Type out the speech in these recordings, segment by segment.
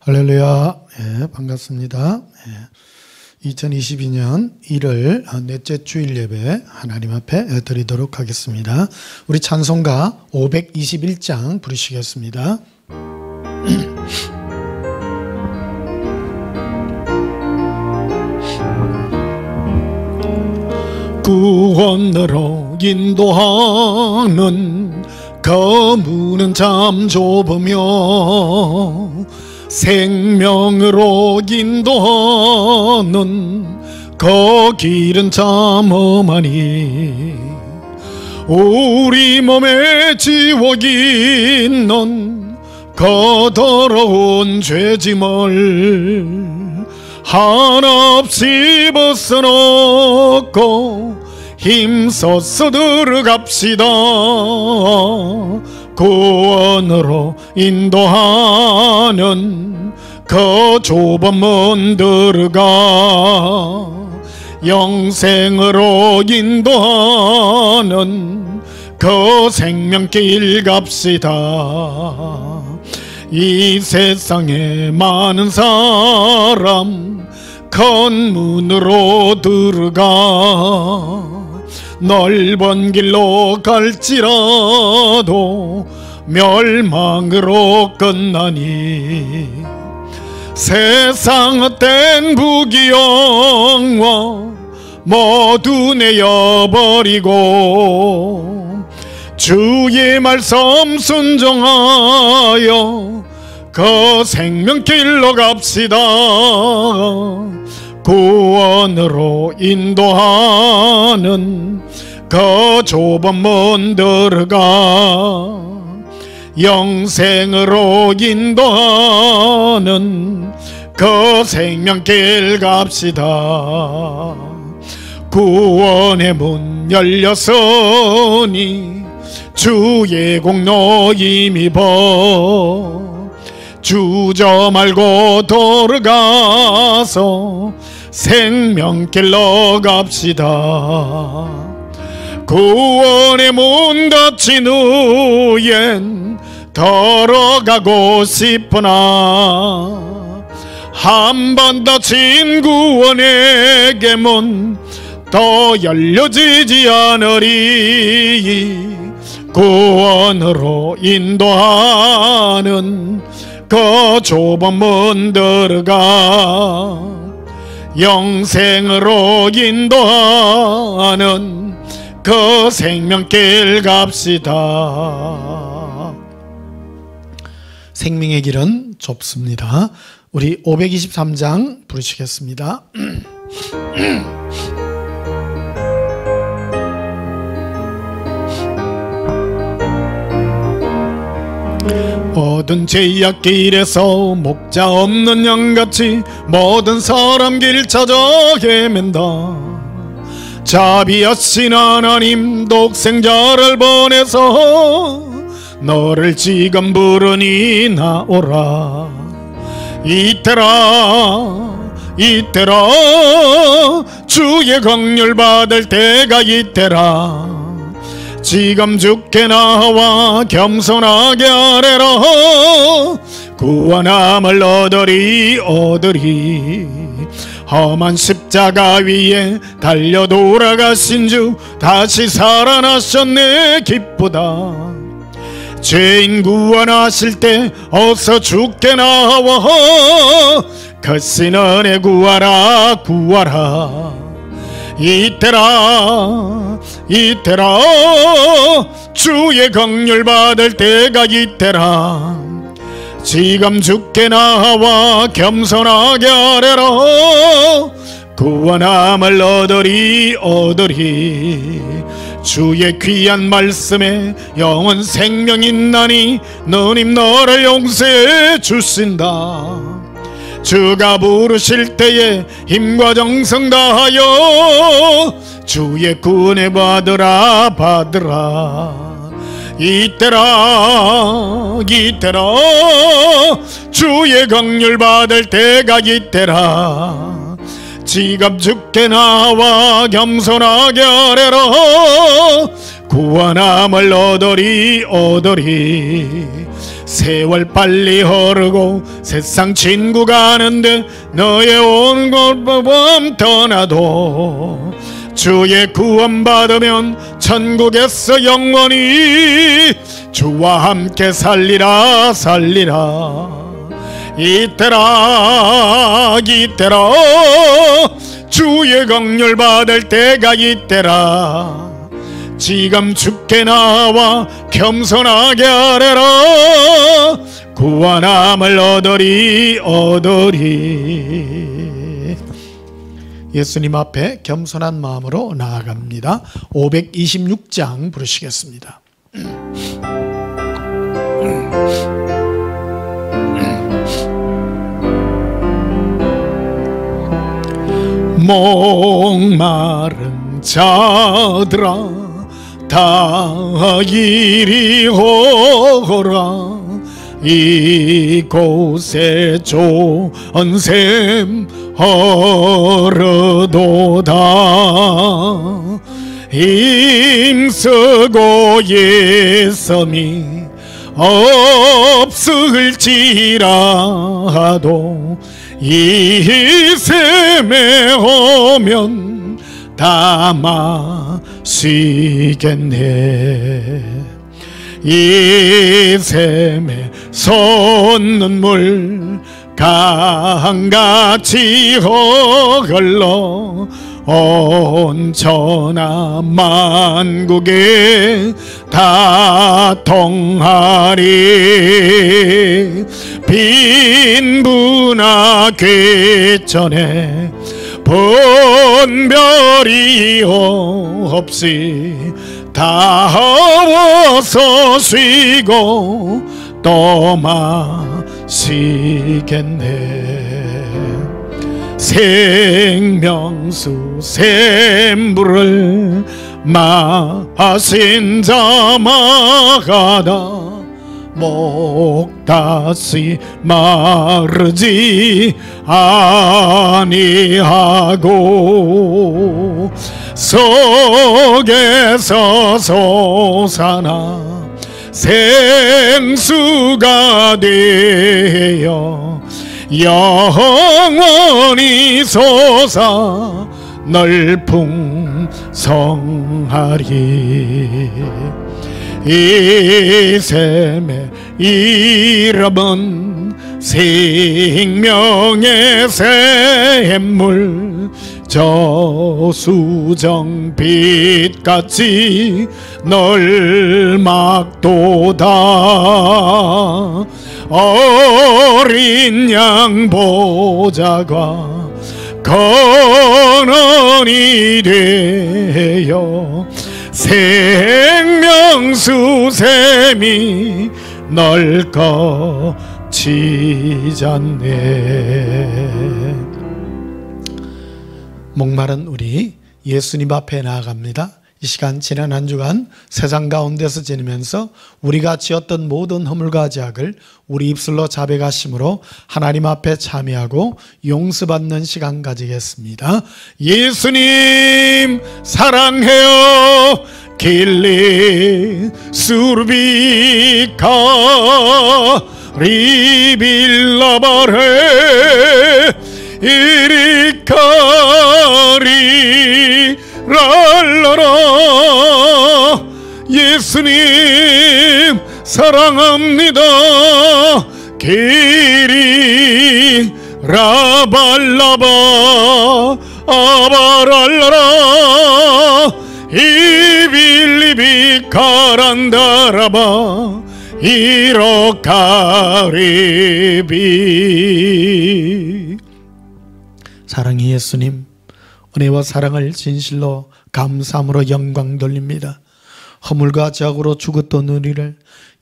할렐루야. 예, 반갑습니다. 예, 2022년 1월 넷째 주일 예배 하나님 앞에 드리도록 하겠습니다. 우리 찬송가 521장 부르시겠습니다. 구원으로 인도하는 그 문은 참 좁으며 생명으로 인도하는 그 길은 참 험하니 우리 몸에 지옥이 있는 그 더러운 죄짐을 한없이 벗어놓고 힘써서 들어갑시다. 구원으로 인도하는 그 좁은 문 들어가 영생으로 인도하는 그 생명길 갑시다. 이 세상에 많은 사람 큰 문으로 들어가 넓은 길로 갈지라도 멸망으로 끝나니 세상 헛된 부귀영화 모두 내어버리고 주의 말씀 순종하여 그 생명길로 갑시다. 구원으로 인도하는 그 좁은 문 들어가 영생으로 인도하는 그 생명길 갑시다. 구원의 문 열렸으니 주의 공로 힘입어 주저 말고 돌아가서 생명길로 갑시다. 구원의 문 닫힌 후엔 들어가고 싶으나 한 번 닫힌 구원의 문 더 열려지지 않으리. 구원으로 인도하는 그 좁은 문 들어가 영생으로 인도하는 그 생명길 갑시다. 생명의 길은 좁습니다. 우리 523장 부르시겠습니다. 모든 제약길에서 목자 없는 양같이 모든 사람 길 찾아 헤맨다. 자비하신 하나님 독생자를 보내서 너를 지금 부르니 나오라. 이때라 이때라 주의 긍휼 받을 때가 이때라. 지금 주께 나와 겸손하게 아뢰라. 구원함을 얻으리 얻으리. 험한 십자가 위에 달려 돌아가신 주 다시 살아나셨네 기쁘다. 죄인 구원하실 때 어서 주께 나와 거신 은혜 구하라 구하라. 이때라 이때라 주의 긍휼 받을 때가 이때라. 지금 주께 나와 겸손하게 아뢰라. 구원함을 얻으리 얻으리. 주의 귀한 말씀에 영원 생명 있나니 너님 너를 용서해 주신다. 주가 부르실 때에 힘과 정성 다하여 주의 구원을 받으라 받으라. 이때라 이때라 주의 긍휼 받을 때가 이때라. 지금 주께 나와 겸손하게 아뢰라. 구원함을 얻으리 얻으리. 세월 빨리 흐르고 세상 친구 가는데 너의 온 것법은 떠나도 주의 구원 받으면 천국에서 영원히 주와 함께 살리라 살리라. 이때라 이때라 주의 긍휼 받을 때가 이때라. 지금 주께 나와 겸손하게 아뢰라. 구원함을 얻으리 얻으리. 예수님 앞에 겸손한 마음으로 나아갑니다. 526장 부르시겠습니다. 목마른 자들아 다 이리 오라. 이곳에 좋은 샘 흐르도다. 힘쓰고 예섬이 없을지라도 이 샘에 오면 다 마시겠네. 이 샘에 솟는 물 강같이 흘러 온 천하 만국에 다 통하리. 빈부나 궤천에 분별이 없이 다 와서 쉬고 또 마시겠네. 생명수 샘물을 마신 자마다 목 다시 마르지 아니하고 속에서 솟아나 생수가 되어 영원히 솟아 널풍성하리. 이 샘의 이름은 생명의 샘물. 저수정빛같이 널 막도다. 어린 양 보좌가 근원이 되어 생명수 샘이 널 거치잖네. 목마른 우리 예수님 앞에 나아갑니다. 이 시간 지난 한 주간 세상 가운데서 지내면서 우리가 지었던 모든 허물과 죄악을 우리 입술로 자백하심으로 하나님 앞에 참여하고 용서받는 시간 가지겠습니다. 예수님 사랑해요. 길리 수르비카 리빌라바레 이리카리 랄라라. 예수님 사랑합니다. 기리 라발라바 아바랄라라 이빌리비 카란다라바 이로카리비. 사랑의 예수님, 은혜와 사랑을 진실로 감사함으로 영광 돌립니다. 허물과 죄악으로 죽었던 우리를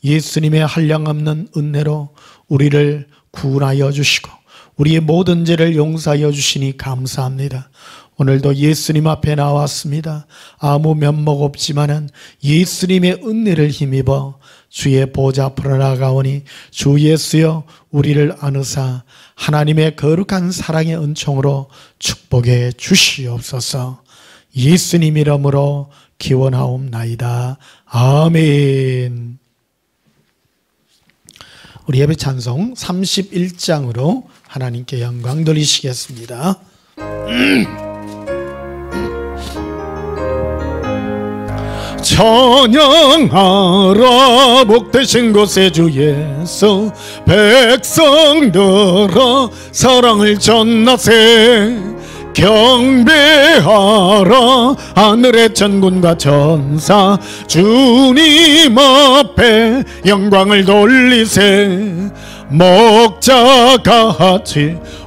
예수님의 한량없는 은혜로 우리를 구원하여 주시고 우리의 모든 죄를 용서하여 주시니 감사합니다. 오늘도 예수님 앞에 나왔습니다. 아무 면목 없지만은 예수님의 은혜를 힘입어 주의 보좌 앞으로 나가오니 주 예수여 우리를 안으사 하나님의 거룩한 사랑의 은총으로 축복해 주시옵소서. 예수님 이름으로 기원하옵나이다. 아멘. 우리 예배 찬송 31장으로 하나님께 영광 돌리시겠습니다. 찬양하라 복되신 곳에 주 예수, 백성들아 사랑을 전하세. 경배하라 하늘의 천군과 천사, 주님 앞에 영광을 돌리세. 목자같이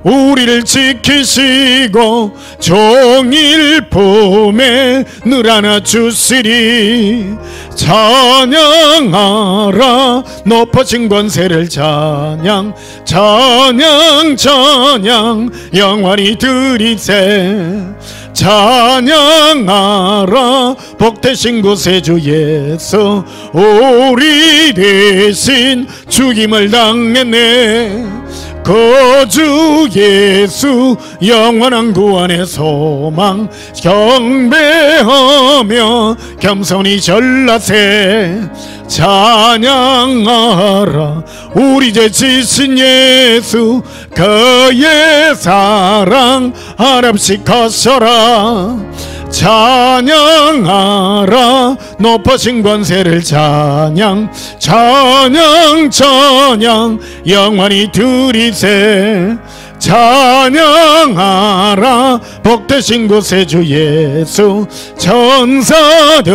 우리를 지키시고 종일 품에 늘 안아주시리. 찬양하라 높아진 권세를 찬양, 찬양 찬양 영원히 드리세. 찬양하라 복되신 곳에 주 예수, 우리 대신 죽임을 당했네. 거주 예수 영원한 구원의 소망, 경배하며 겸손히 전라세. 찬양하라 우리 죄 지신 예수, 그의 사랑 한없이 커서라. 찬양하라 높아진 권세를 찬양, 찬양 찬양 영원히 드리세. 찬양하라 복되신 곳에 주 예수, 천사들아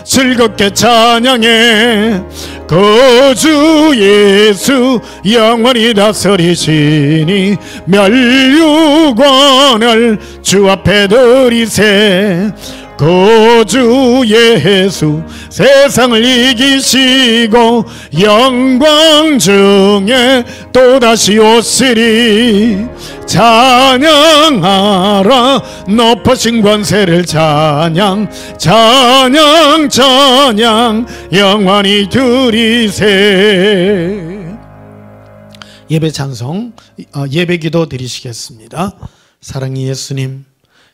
즐겁게 찬양해. 거주 예수 영원히 다스리시니 멸류관을 주 앞에 드리세. 거주 예수 세상을 이기시고 영광 중에 또다시 오시리. 찬양하라 높으신 권세를 찬양, 찬양 찬양 영원히 드리세. 예배 찬송, 예배 기도 드리시겠습니다. 사랑의 예수님,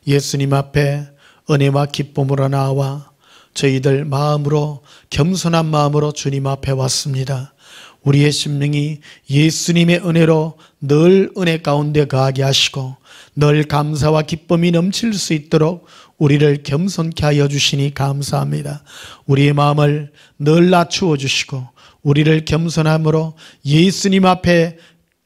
예수님 앞에 은혜와 기쁨으로 나와 저희들 마음으로, 겸손한 마음으로 주님 앞에 왔습니다. 우리의 심령이 예수님의 은혜로 늘 은혜 가운데 거하게 하시고 늘 감사와 기쁨이 넘칠 수 있도록 우리를 겸손케 하여 주시니 감사합니다. 우리의 마음을 늘 낮추어 주시고 우리를 겸손함으로 예수님 앞에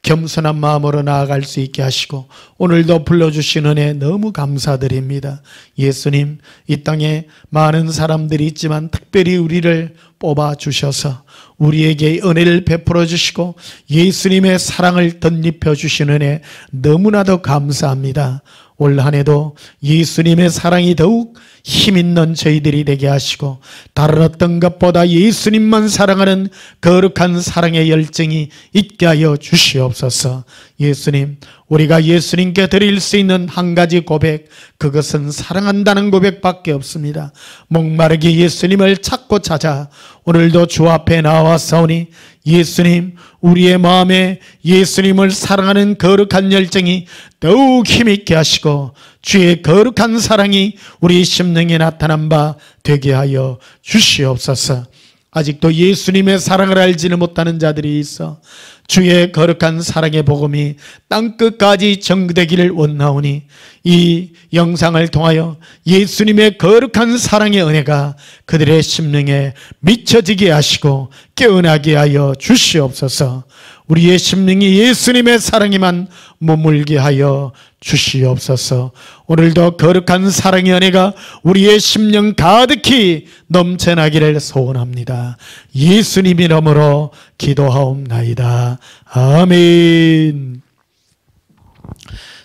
겸손한 마음으로 나아갈 수 있게 하시고 오늘도 불러주신 은혜 너무 감사드립니다. 예수님, 이 땅에 많은 사람들이 있지만 특별히 우리를 뽑아주셔서 우리에게 은혜를 베풀어 주시고 예수님의 사랑을 덧입혀 주신 은혜 너무나도 감사합니다. 올 한 해도 예수님의 사랑이 더욱 힘있는 저희들이 되게 하시고 다른 어떤 것보다 예수님만 사랑하는 거룩한 사랑의 열정이 있게 하여 주시옵소서. 예수님, 우리가 예수님께 드릴 수 있는 한 가지 고백, 그것은 사랑한다는 고백밖에 없습니다. 목마르게 예수님을 찾고 찾아 오늘도 주 앞에 나와서오니 예수님, 우리의 마음에 예수님을 사랑하는 거룩한 열정이 더욱 힘있게 하시고 주의 거룩한 사랑이 우리 심령에 나타난 바 되게 하여 주시옵소서. 아직도 예수님의 사랑을 알지는 못하는 자들이 있어 주의 거룩한 사랑의 복음이 땅끝까지 전되기를 원하오니 이 영상을 통하여 예수님의 거룩한 사랑의 은혜가 그들의 심령에 미쳐지게 하시고 깨어나게 하여 주시옵소서. 우리의 심령이 예수님의 사랑에만 머물게 하여 주시옵소서. 오늘도 거룩한 사랑의 은혜가 우리의 심령 가득히 넘쳐나기를 소원합니다. 예수님 이름으로 기도하옵나이다. 아멘.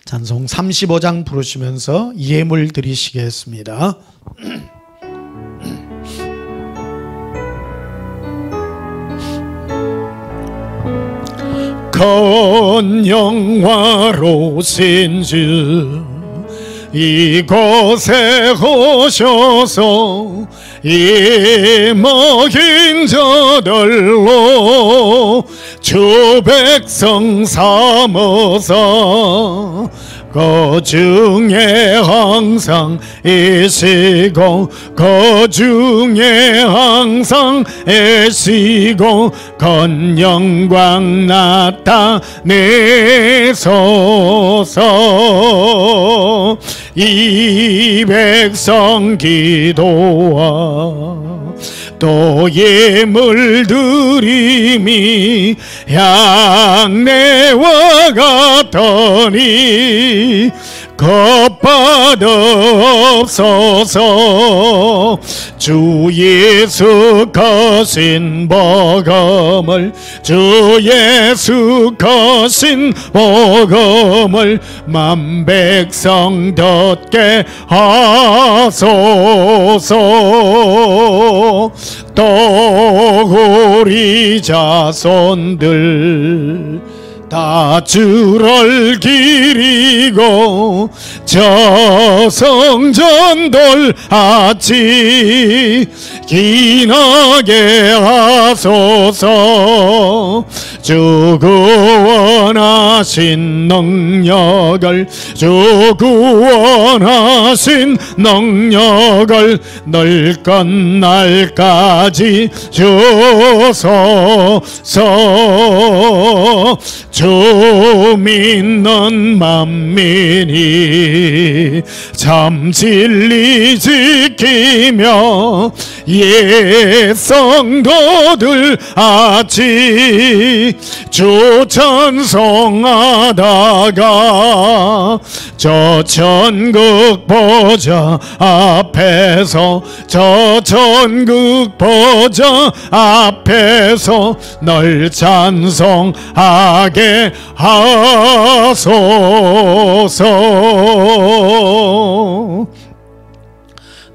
찬송 35장 부르시면서 예물 드리시겠습니다. 건영화로신 주 이곳에 오셔서 이먹인 자들로 주 백성 삼어서 그 중에 항상 애쓰고 그 중에 항상 애쓰고 건 영광 나타내소서. 이 백성 기도와 또 예물 드림이 향내와 같더니 겁받옵소서. 주 예수 거신 복음을 주 예수 거신 복음을 만 백성 듣게 하소서. 또 우리 자손들 다 주를 기리고 저성전 돌아치 기나게 하소서. 주 구원하신 능력을 주 구원하신 능력을 늘 끝날까지 주소서. 주 믿는 만민이 참 진리 지키며 옛 성도들 아치 주 찬송하다가 저 천국 보좌 앞에서 저 천국 보좌 앞에서 널 찬송하게 하소서.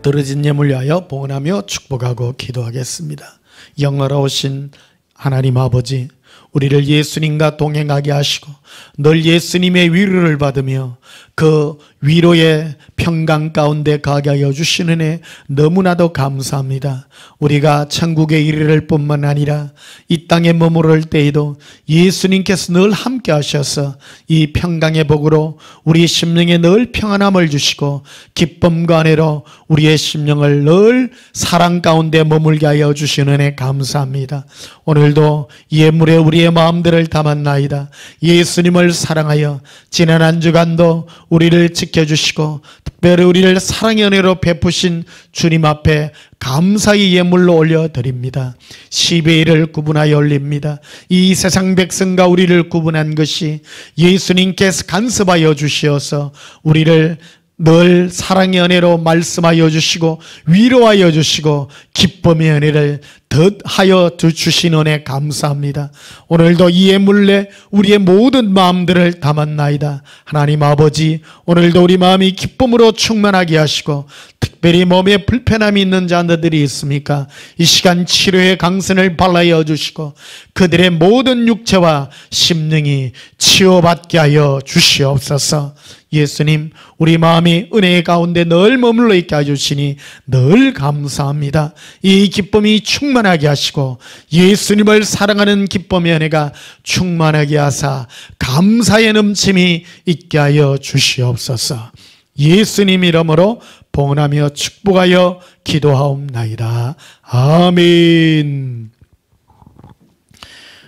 떨어진 예물 위하여 봉헌하며 축복하고 기도하겠습니다. 영화로우신 하나님 아버지, 우리를 예수님과 동행하게 하시고 늘 예수님의 위로를 받으며 그 위로의 평강 가운데 가게 하여 주시는 애 너무나도 감사합니다. 우리가 천국에 이르를 뿐만 아니라 이 땅에 머무를 때에도 예수님께서 늘 함께 하셔서 이 평강의 복으로 우리 심령에 늘 평안함을 주시고 기쁨과 은혜로 우리의 심령을 늘 사랑 가운데 머물게 하여 주시는 애 감사합니다. 오늘도 예물에 우리의 마음들을 담았나이다. 예수님을 사랑하여 지난 한 주간도 우리를 지켜주시고 특별히 우리를 사랑의 은혜로 베푸신 주님 앞에 감사의 예물로 올려드립니다. 10의 1을 구분하여 올립니다. 이 세상 백성과 우리를 구분한 것이 예수님께서 간섭하여 주시어서 우리를 늘 사랑의 은혜로 말씀하여 주시고 위로하여 주시고 기쁨의 은혜를 더하여 주신 은혜 감사합니다. 오늘도 이 예물에 우리의 모든 마음들을 담았나이다. 하나님 아버지, 오늘도 우리 마음이 기쁨으로 충만하게 하시고 특별히 몸에 불편함이 있는 자들이 있습니까? 이 시간 치료의 강선을 발라여 주시고 그들의 모든 육체와 심령이 치유받게 하여 주시옵소서. 예수님, 우리 마음이 은혜의 가운데 늘 머물러 있게 해주시니 늘 감사합니다. 이 기쁨이 충만하게 하시고 예수님을 사랑하는 기쁨의 은혜가 충만하게 하사 감사의 넘침이 있게 하여 주시옵소서. 예수님 이름으로 봉헌하며 축복하여 기도하옵나이다. 아멘.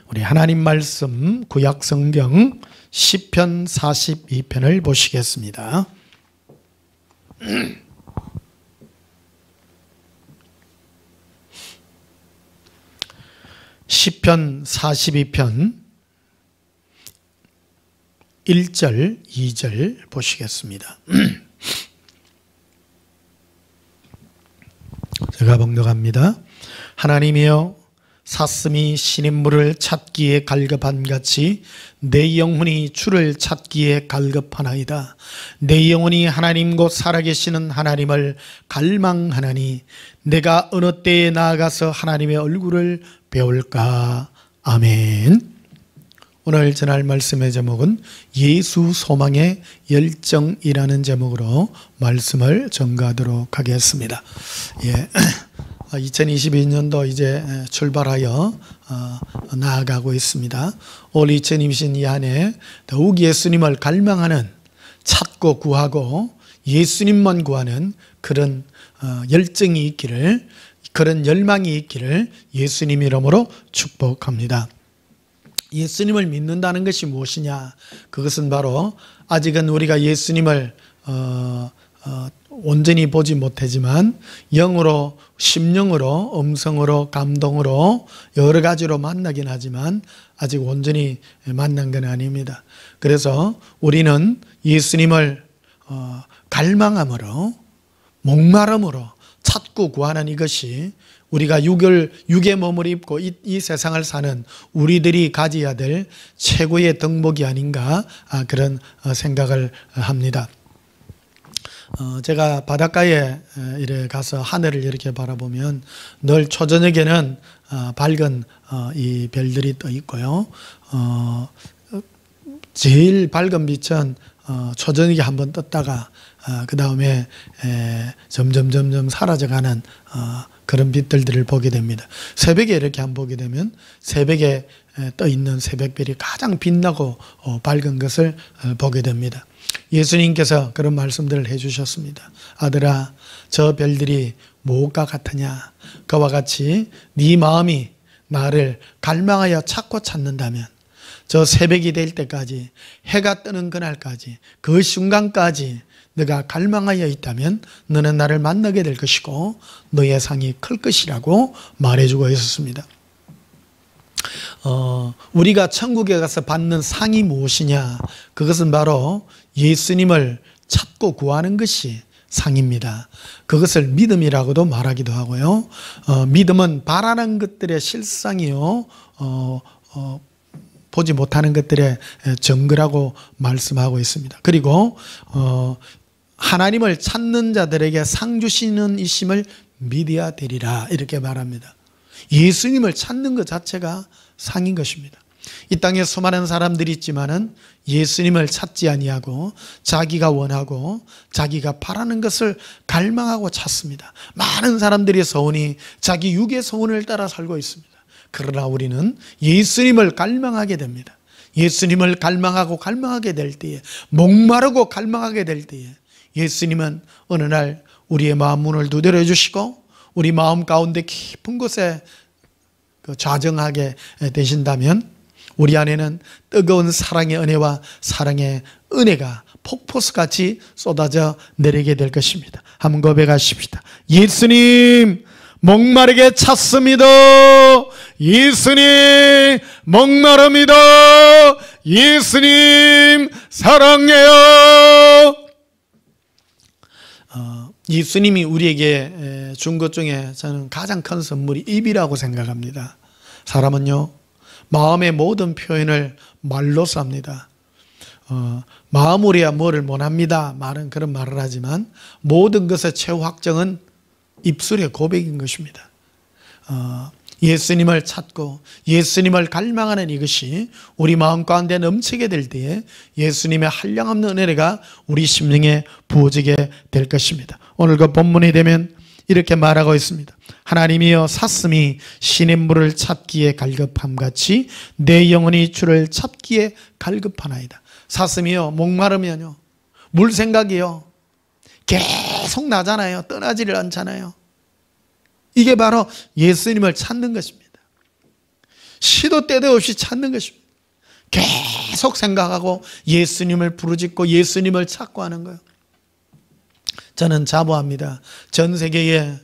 우리 하나님 말씀 구약 성경 시편 42편을 보시겠습니다. 시편 42편 1절 2절 보시겠습니다. 제가 봉독합니다. 하나님이여, 사슴이 신인물을 찾기에 갈급한 같이 내 영혼이 주를 찾기에 갈급하나이다. 내 영혼이 하나님 곧 살아계시는 하나님을 갈망하나니 내가 어느 때에 나아가서 하나님의 얼굴을 배울까. 아멘. 오늘 전할 말씀의 제목은 예수 소망의 열정이라는 제목으로 말씀을 전가하도록 하겠습니다. 2022년도 이제 출발하여 나아가고 있습니다. 올 2022년 이 한 해 더욱 예수님을 갈망하는 찾고 구하고 예수님만 구하는 그런 열정이 있기를, 그런 열망이 있기를 예수님 이름으로 축복합니다. 예수님을 믿는다는 것이 무엇이냐? 그것은 바로 아직은 우리가 예수님을 온전히 보지 못하지만 영으로, 심령으로, 음성으로, 감동으로 여러 가지로 만나긴 하지만 아직 온전히 만난 건 아닙니다. 그래서 우리는 예수님을 갈망함으로, 목마름으로 찾고 구하는 이것이 우리가 육의 몸을 입고 이 세상을 사는 우리들이 가져야 될 최고의 덕목이 아닌가, 그런 생각을 합니다. 제가 바닷가에 이래 가서 하늘을 이렇게 바라보면 늘 초저녁에는 밝은 이 별들이 떠 있고요. 제일 밝은 빛은 초저녁에 한번 떴다가 그 다음에 점점 사라져가는 그런 빛들을 보게 됩니다. 새벽에 이렇게 한번 보게 되면 새벽에 떠 있는 새벽별이 가장 빛나고 밝은 것을 보게 됩니다. 예수님께서 그런 말씀들을 해주셨습니다. 아들아, 저 별들이 무엇과 같으냐? 그와 같이 네 마음이 나를 갈망하여 찾고 찾는다면 저 새벽이 될 때까지, 해가 뜨는 그날까지, 그 순간까지 네가 갈망하여 있다면 너는 나를 만나게 될 것이고 너의 상이 클 것이라고 말해주고 있었습니다. 우리가 천국에 가서 받는 상이 무엇이냐? 그것은 바로 예수님을 찾고 구하는 것이 상입니다. 그것을 믿음이라고도 말하기도 하고요. 믿음은 바라는 것들의 실상이요, 보지 못하는 것들의 증거라고 말씀하고 있습니다. 그리고 하나님을 찾는 자들에게 상 주시는 이심을 믿어야 되리라, 이렇게 말합니다. 예수님을 찾는 것 자체가 상인 것입니다. 이 땅에 수많은 사람들이 있지만은 예수님을 찾지 아니하고 자기가 원하고 자기가 바라는 것을 갈망하고 찾습니다. 많은 사람들이 소원이 자기 육의 소원을 따라 살고 있습니다. 그러나 우리는 예수님을 갈망하게 됩니다. 예수님을 갈망하게 될 때에, 목마르고 갈망하게 될 때에 예수님은 어느 날 우리의 마음 문을 두드려 주시고 우리 마음 가운데 깊은 곳에 좌정하게 되신다면 우리 안에는 뜨거운 사랑의 은혜와 사랑의 은혜가 폭포수같이 쏟아져 내리게 될 것입니다. 한번 고백하십시다. 예수님 목마르게 찾습니다. 예수님 목마릅니다. 예수님 사랑해요. 예수님이 우리에게 준 것 중에 저는 가장 큰 선물이 입이라고 생각합니다. 사람은요, 마음의 모든 표현을 말로써 합니다. 마음으로야 뭐를 못합니다. 말은 그런 말을 하지만 모든 것의 최후 확정은 입술의 고백인 것입니다. 예수님을 찾고 예수님을 갈망하는 이것이 우리 마음 가운데 넘치게 될 때에 예수님의 한량없는 은혜가 우리 심령에 부어지게 될 것입니다. 오늘 그 본문이 되면 이렇게 말하고 있습니다. 하나님이여 사슴이 시냇물을 찾기에 갈급함같이 내 영혼이 주를 찾기에 갈급하나이다. 사슴이요, 목마르면요, 물 생각이요 계속 나잖아요. 떠나지를 않잖아요. 이게 바로 예수님을 찾는 것입니다. 시도 때도 없이 찾는 것입니다. 계속 생각하고 예수님을 부르짖고 예수님을 찾고 하는 거예요. 저는 자부합니다. 전 세계에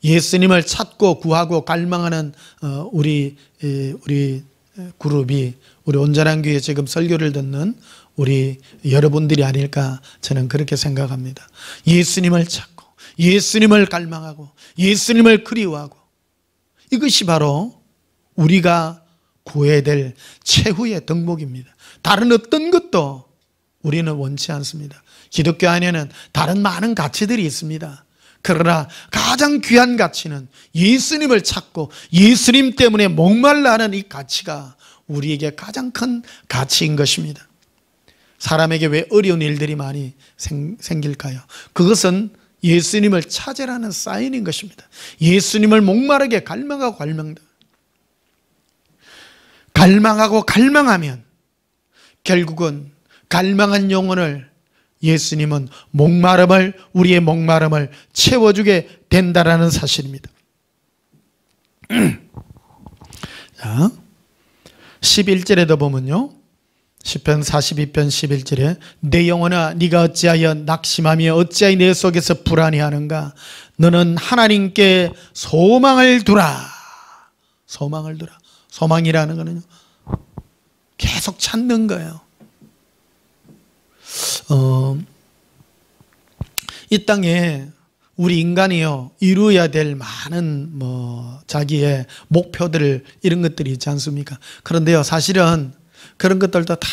예수님을 찾고 구하고 갈망하는 우리 그룹이, 우리 온전한 교회 지금 설교를 듣는 우리 여러분들이 아닐까, 저는 그렇게 생각합니다. 예수님을 찾고 예수님을 갈망하고 예수님을 그리워하고, 이것이 바로 우리가 구해야 될 최후의 덕목입니다. 다른 어떤 것도 우리는 원치 않습니다. 기독교 안에는 다른 많은 가치들이 있습니다. 그러나 가장 귀한 가치는 예수님을 찾고 예수님 때문에 목말라 하는 이 가치가 우리에게 가장 큰 가치인 것입니다. 사람에게 왜 어려운 일들이 많이 생길까요? 그것은 예수님을 찾으라는 사인인 것입니다. 예수님을 목마르게 갈망하고 갈망하면 결국은 갈망한 영혼을 예수님은 우리의 목마름을 채워주게 된다라는 사실입니다. 자, 11절에도 보면요, 시편 42편 11절에 내 영혼아 네가 어찌하여 낙심하며 어찌하여 내 속에서 불안해하는가. 너는 하나님께 소망을 두라. 소망을 두라. 소망이라는 것은 계속 찾는 거예요. 이 땅에 우리 인간이요 이루어야 될 많은 자기의 목표들 이런 것들이 있지 않습니까? 그런데요 사실은 그런 것들도 다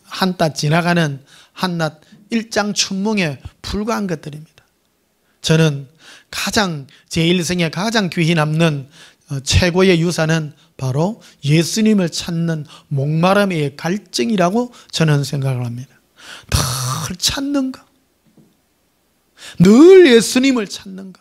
한낱 지나가는 한낱 일장춘몽에 불과한 것들입니다. 저는 제 일생에 가장 귀히 남는 최고의 유산은 바로 예수님을 찾는 목마름의 갈증이라고 저는 생각을 합니다. 늘 찾는 것, 늘 예수님을 찾는 것.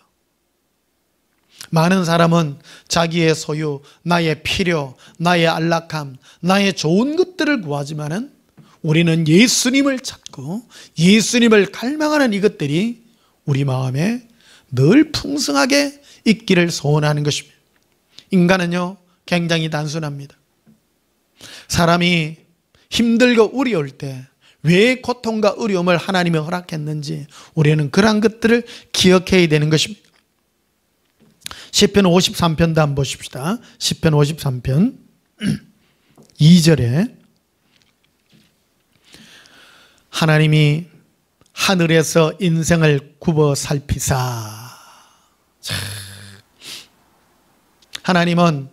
많은 사람은 자기의 소유, 나의 필요, 나의 안락함, 나의 좋은 것들을 구하지만은 우리는 예수님을 찾고 예수님을 갈망하는 이것들이 우리 마음에 늘 풍성하게 있기를 소원하는 것입니다. 인간은요 굉장히 단순합니다. 사람이 힘들고 어려울 때 왜 고통과 어려움을 하나님이 허락했는지 우리는 그러한 것들을 기억해야 되는 것입니다. 시편 53편도 한번 보십시다. 시편 53편 2절에 하나님이 하늘에서 인생을 굽어 살피사. 하나님은,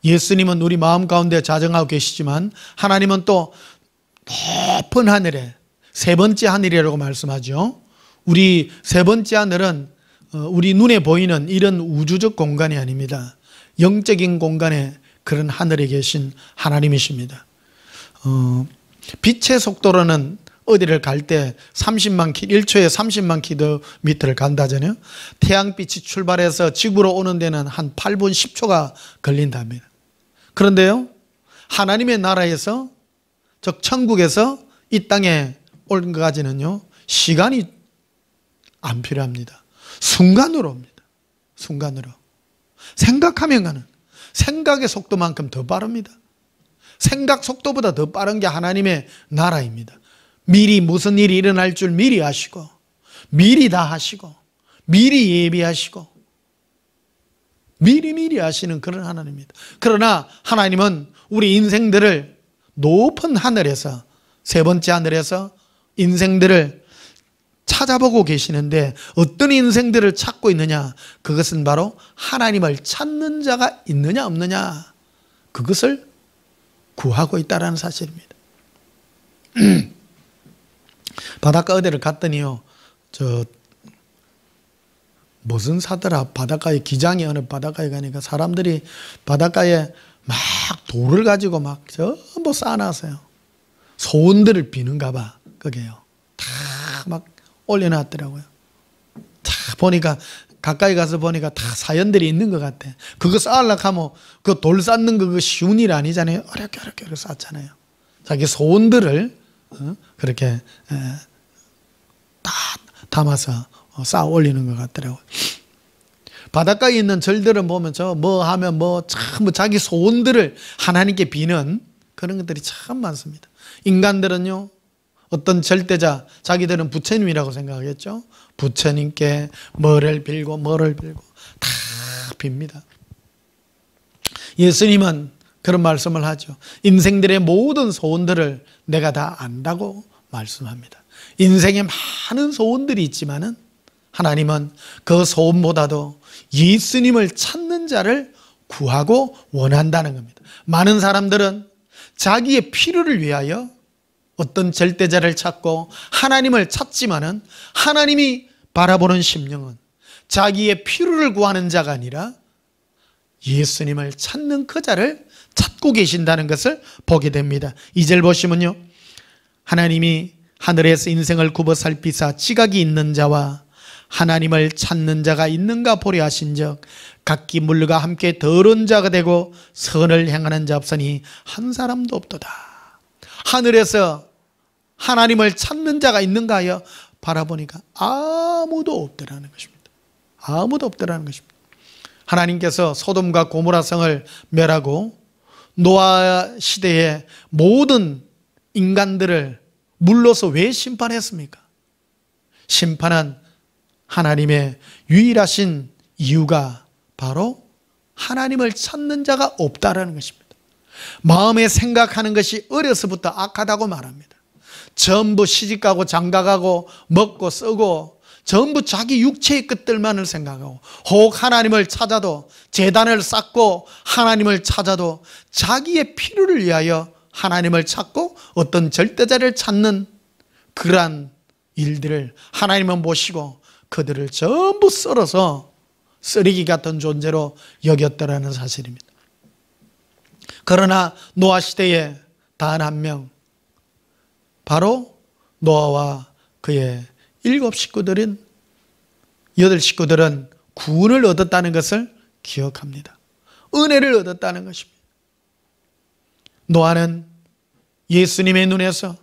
예수님은 우리 마음 가운데 자정하고 계시지만 하나님은 또 높은 하늘에 세 번째 하늘이라고 말씀하죠. 우리 세 번째 하늘은 우리 눈에 보이는 이런 우주적 공간이 아닙니다. 영적인 공간에 그런 하늘에 계신 하나님이십니다. 빛의 속도로는 어디를 갈 때 1초에 30만 킬로미터를 간다잖아요. 태양빛이 출발해서 지구로 오는 데는 한 8분 10초가 걸린답니다. 그런데요 하나님의 나라에서, 즉 천국에서 이 땅에 올 것까지는요 시간이 안 필요합니다. 순간으로 옵니다. 순간으로. 생각하면 가는, 생각의 속도만큼 더 빠릅니다. 생각 속도보다 더 빠른 게 하나님의 나라입니다. 미리 무슨 일이 일어날 줄 미리 아시고, 미리 다 하시고, 미리 예비하시고, 미리 하시는 그런 하나님입니다. 그러나 하나님은 우리 인생들을 높은 하늘에서, 세 번째 하늘에서 인생들을 찾아보고 계시는데 어떤 인생들을 찾고 있느냐? 그것은 바로 하나님을 찾는 자가 있느냐 없느냐, 그것을 구하고 있다는 사실입니다. 바닷가 어디를 갔더니요, 무슨 사더라, 바닷가에, 기장이 어느 바닷가에 가니까 사람들이 바닷가에 막 돌을 가지고 막 전부 쌓아놨어요. 소원들을 비는가 봐. 그게요 다 막 올려놨더라고요. 다 보니까, 가까이 가서 보니까 다 사연들이 있는 것 같아. 그거 쌓으려고 하면 그 돌 쌓는 거 쉬운 일 아니잖아요. 어렵게 쌓잖아요. 자기 소원들을 그렇게 다 담아서 쌓아 올리는 것 같더라고요. 바닷가에 있는 절들은 보면 참 자기 소원들을 하나님께 비는 그런 것들이 참 많습니다. 인간들은요, 어떤 절대자, 자기들은 부처님이라고 생각하겠죠. 부처님께 뭐를 빌고 다 빕니다. 예수님은 그런 말씀을 하죠. 인생들의 모든 소원들을 내가 다 안다고 말씀합니다. 인생에 많은 소원들이 있지만은 하나님은 그 소원보다도 예수님을 찾는 자를 구하고 원한다는 겁니다. 많은 사람들은 자기의 필요를 위하여 어떤 절대자를 찾고 하나님을 찾지만은 하나님이 바라보는 심령은 자기의 필요를 구하는 자가 아니라 예수님을 찾는 그 자를 찾고 계신다는 것을 보게 됩니다. 2절 보시면요, 하나님이 하늘에서 인생을 굽어 살피사 지각이 있는 자와 하나님을 찾는 자가 있는가 보려 하신즉 각기 물과 함께 더러운 자가 되고 선을 행하는 자 없으니 한 사람도 없도다. 하늘에서 하나님을 찾는 자가 있는가 하여 바라보니까 아무도 없더라는 것입니다. 아무도 없더라는 것입니다. 하나님께서 소돔과 고모라 성을 멸하고 노아 시대의 모든 인간들을 물로서 왜 심판했습니까? 심판한 하나님의 유일하신 이유가 바로 하나님을 찾는 자가 없다라는 것입니다. 마음에 생각하는 것이 어려서부터 악하다고 말합니다. 전부 시집가고 장가가고 먹고 쓰고 전부 자기 육체의 것들만을 생각하고, 혹 하나님을 찾아도 제단을 쌓고 하나님을 찾아도 자기의 필요를 위하여 하나님을 찾고 어떤 절대자를 찾는 그러한 일들을 하나님은 보시고 그들을 전부 썰어서 쓰레기 같은 존재로 여겼다라는 사실입니다. 그러나 노아 시대에 단 한 명, 바로 노아와 그의 7 식구들은, 8 식구들은 구원을 얻었다는 것을 기억합니다. 은혜를 얻었다는 것입니다. 노아는 예수님의 눈에서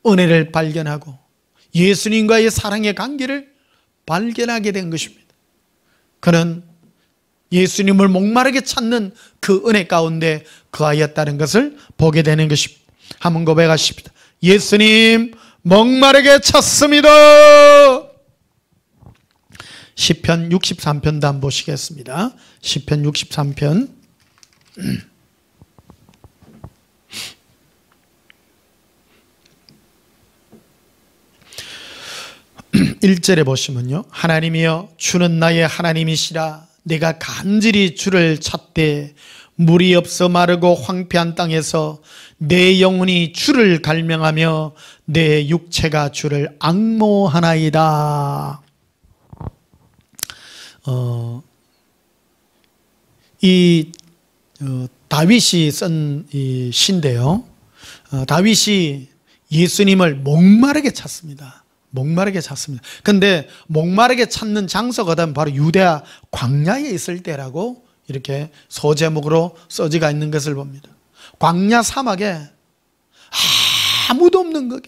은혜를 발견하고 예수님과의 사랑의 관계를 발견하게 된 것입니다. 그는 예수님을 목마르게 찾는 그 은혜 가운데 거하였다는 것을 보게 되는 것입니다. 한번 고백하십니다. 예수님 목마르게 찾습니다. 시편 63편도 한번 보시겠습니다. 시편 63편 1절에 보시면요, 하나님이여 주는 나의 하나님이시라. 내가 간절히 주를 찾되 물이 없어 마르고 황폐한 땅에서 내 영혼이 주를 갈망하며 내 육체가 주를 앙모하나이다. 다윗이 쓴 이 시인데요, 다윗이 예수님을 목마르게 찾습니다. 목마르게 찾습니다. 근데 목마르게 찾는 장소가 바로 유대아 광야에 있을 때라고 이렇게 소제목으로 써지가 있는 것을 봅니다. 광야 사막에 아무도 없는 거예요.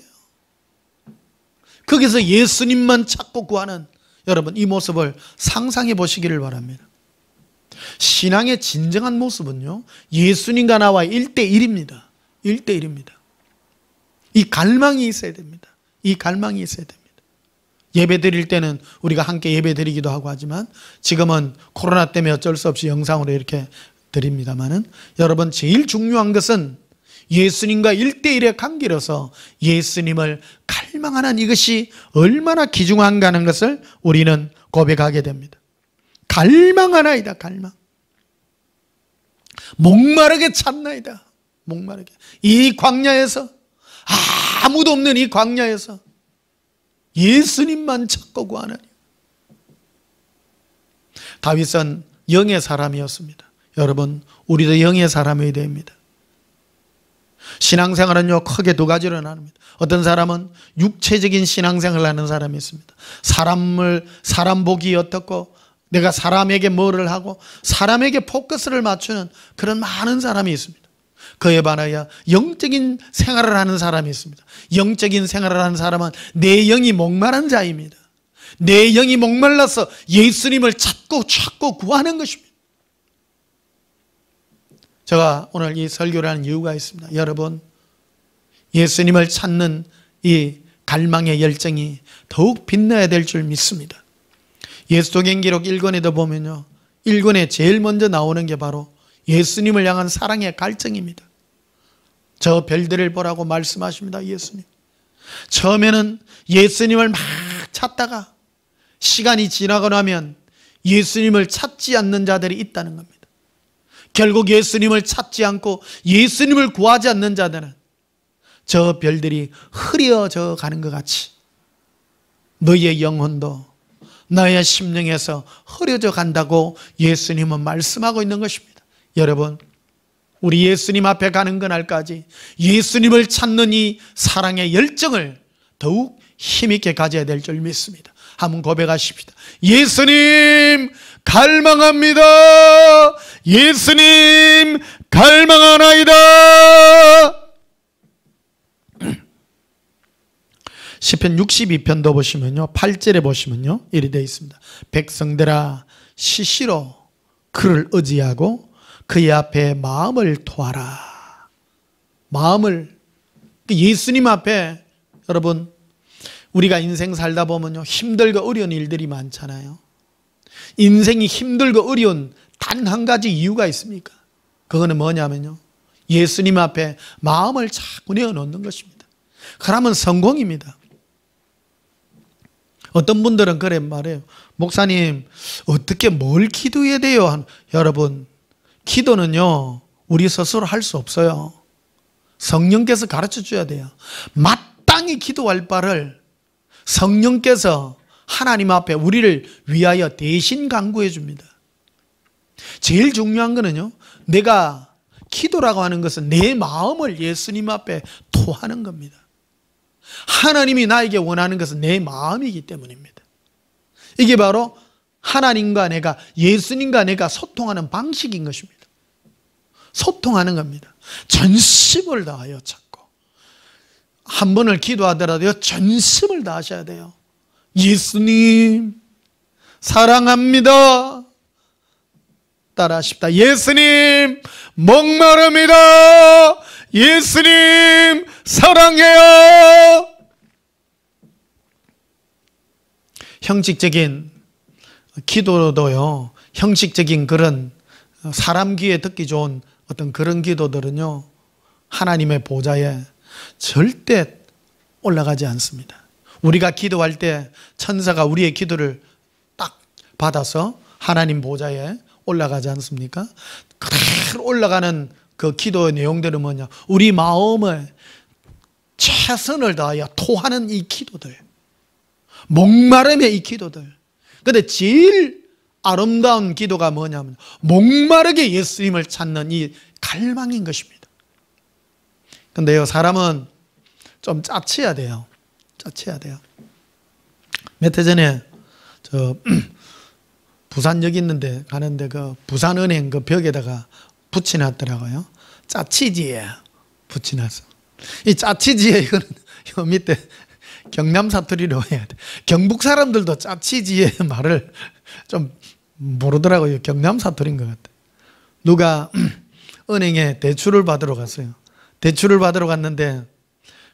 거기서 예수님만 찾고 구하는, 여러분 이 모습을 상상해 보시기를 바랍니다. 신앙의 진정한 모습은요, 예수님과 나와 1대1입니다. 1대1입니다. 이 갈망이 있어야 됩니다. 이 갈망이 있어야 됩니다. 예배 드릴 때는 우리가 함께 예배 드리기도 하고 하지만 지금은 코로나 때문에 어쩔 수 없이 영상으로 이렇게 드립니다만은, 여러분 제일 중요한 것은 예수님과 1대1의 관계로서 예수님을 갈망하는 이것이 얼마나 귀중한가 하는 것을 우리는 고백하게 됩니다. 갈망하나이다. 갈망. 목마르게 찾나이다. 목마르게. 이 광야에서, 아무도 없는 이 광야에서 예수님만 찾고 구하나니. 다윗은 영의 사람이었습니다. 여러분 우리도 영의 사람이 됩니다. 신앙생활은요 크게 2가지로 나눕니다. 어떤 사람은 육체적인 신앙생활을 하는 사람이 있습니다. 사람 보기 어떻고 내가 사람에게 뭐를 하고 사람에게 포커스를 맞추는 그런 많은 사람이 있습니다. 그에 반하여 영적인 생활을 하는 사람이 있습니다. 영적인 생활을 하는 사람은 내 영이 목마른 자입니다. 내 영이 목말라서 예수님을 찾고 구하는 것입니다. 제가 오늘 이 설교를 하는 이유가 있습니다. 여러분 예수님을 찾는 이 갈망의 열정이 더욱 빛나야 될 줄 믿습니다. 예수독행 기록 1권에도 보면요, 1권에 제일 먼저 나오는 게 바로 예수님을 향한 사랑의 갈증입니다. 저 별들을 보라고 말씀하십니다. 예수님. 처음에는 예수님을 막 찾다가 시간이 지나고 나면 예수님을 찾지 않는 자들이 있다는 겁니다. 결국 예수님을 찾지 않고 예수님을 구하지 않는 자들은 저 별들이 흐려져 가는 것 같이 너희의 영혼도 너의 심령에서 흐려져 간다고 예수님은 말씀하고 있는 것입니다. 여러분 우리 예수님 앞에 가는 그날까지 예수님을 찾는 이 사랑의 열정을 더욱 힘있게 가져야 될 줄 믿습니다. 한번 고백하십시다. 예수님 갈망합니다. 예수님 갈망하나이다. 시편 62편도 보시면요, 8절에 보시면요, 이리 되어 있습니다. 백성들아 시시로 그를 의지하고 그의 앞에 마음을 토하라. 마음을, 예수님 앞에, 여러분, 우리가 인생 살다 보면요, 힘들고 어려운 일들이 많잖아요. 인생이 힘들고 어려운 단 한 가지 이유가 있습니까? 그거는 뭐냐면요, 예수님 앞에 마음을 자꾸 내어놓는 것입니다. 그러면 성공입니다. 어떤 분들은 그래 말해요. 목사님, 어떻게 뭘 기도해야 돼요? 여러분, 기도는요, 우리 스스로 할 수 없어요. 성령께서 가르쳐 줘야 돼요. 마땅히 기도할 바를 성령께서 하나님 앞에 우리를 위하여 대신 간구해 줍니다. 제일 중요한 거는요, 내가 기도라고 하는 것은 내 마음을 예수님 앞에 토하는 겁니다. 하나님이 나에게 원하는 것은 내 마음이기 때문입니다. 이게 바로 하나님과 내가, 예수님과 내가 소통하는 방식인 것입니다. 소통하는 겁니다. 전심을 다하여 찾고, 한 번을 기도하더라도 전심을 다하셔야 돼요. 예수님 사랑합니다. 따라하십시다. 예수님 목마릅니다. 예수님 사랑해요. 형식적인 기도도요, 형식적인 그런 사람 귀에 듣기 좋은 어떤 그런 기도들은요, 하나님의 보좌에 절대 올라가지 않습니다. 우리가 기도할 때 천사가 우리의 기도를 딱 받아서 하나님 보좌에 올라가지 않습니까? 그대로 올라가는 그 기도의 내용들은 뭐냐? 우리 마음을 최선을 다하여 토하는 이 기도들, 목마름의 이 기도들. 근데 제일 아름다운 기도가 뭐냐면 목마르게 예수님을 찾는 이 갈망인 것입니다. 근데요, 사람은 좀 짜쳐야 돼요. 짜쳐야 돼요. 몇 해 전에 부산역 있는데 가는데 그 부산은행 그 벽에다가 붙여놨더라고요. 짜치지에 붙여놨어. 이 짜치지에 이거는 요 밑에 경남 사투리로 해야 돼. 경북 사람들도 짜치지의 말을 좀 모르더라고요. 경남 사투리인 것 같아. 누가 은행에 대출을 받으러 갔어요. 대출을 받으러 갔는데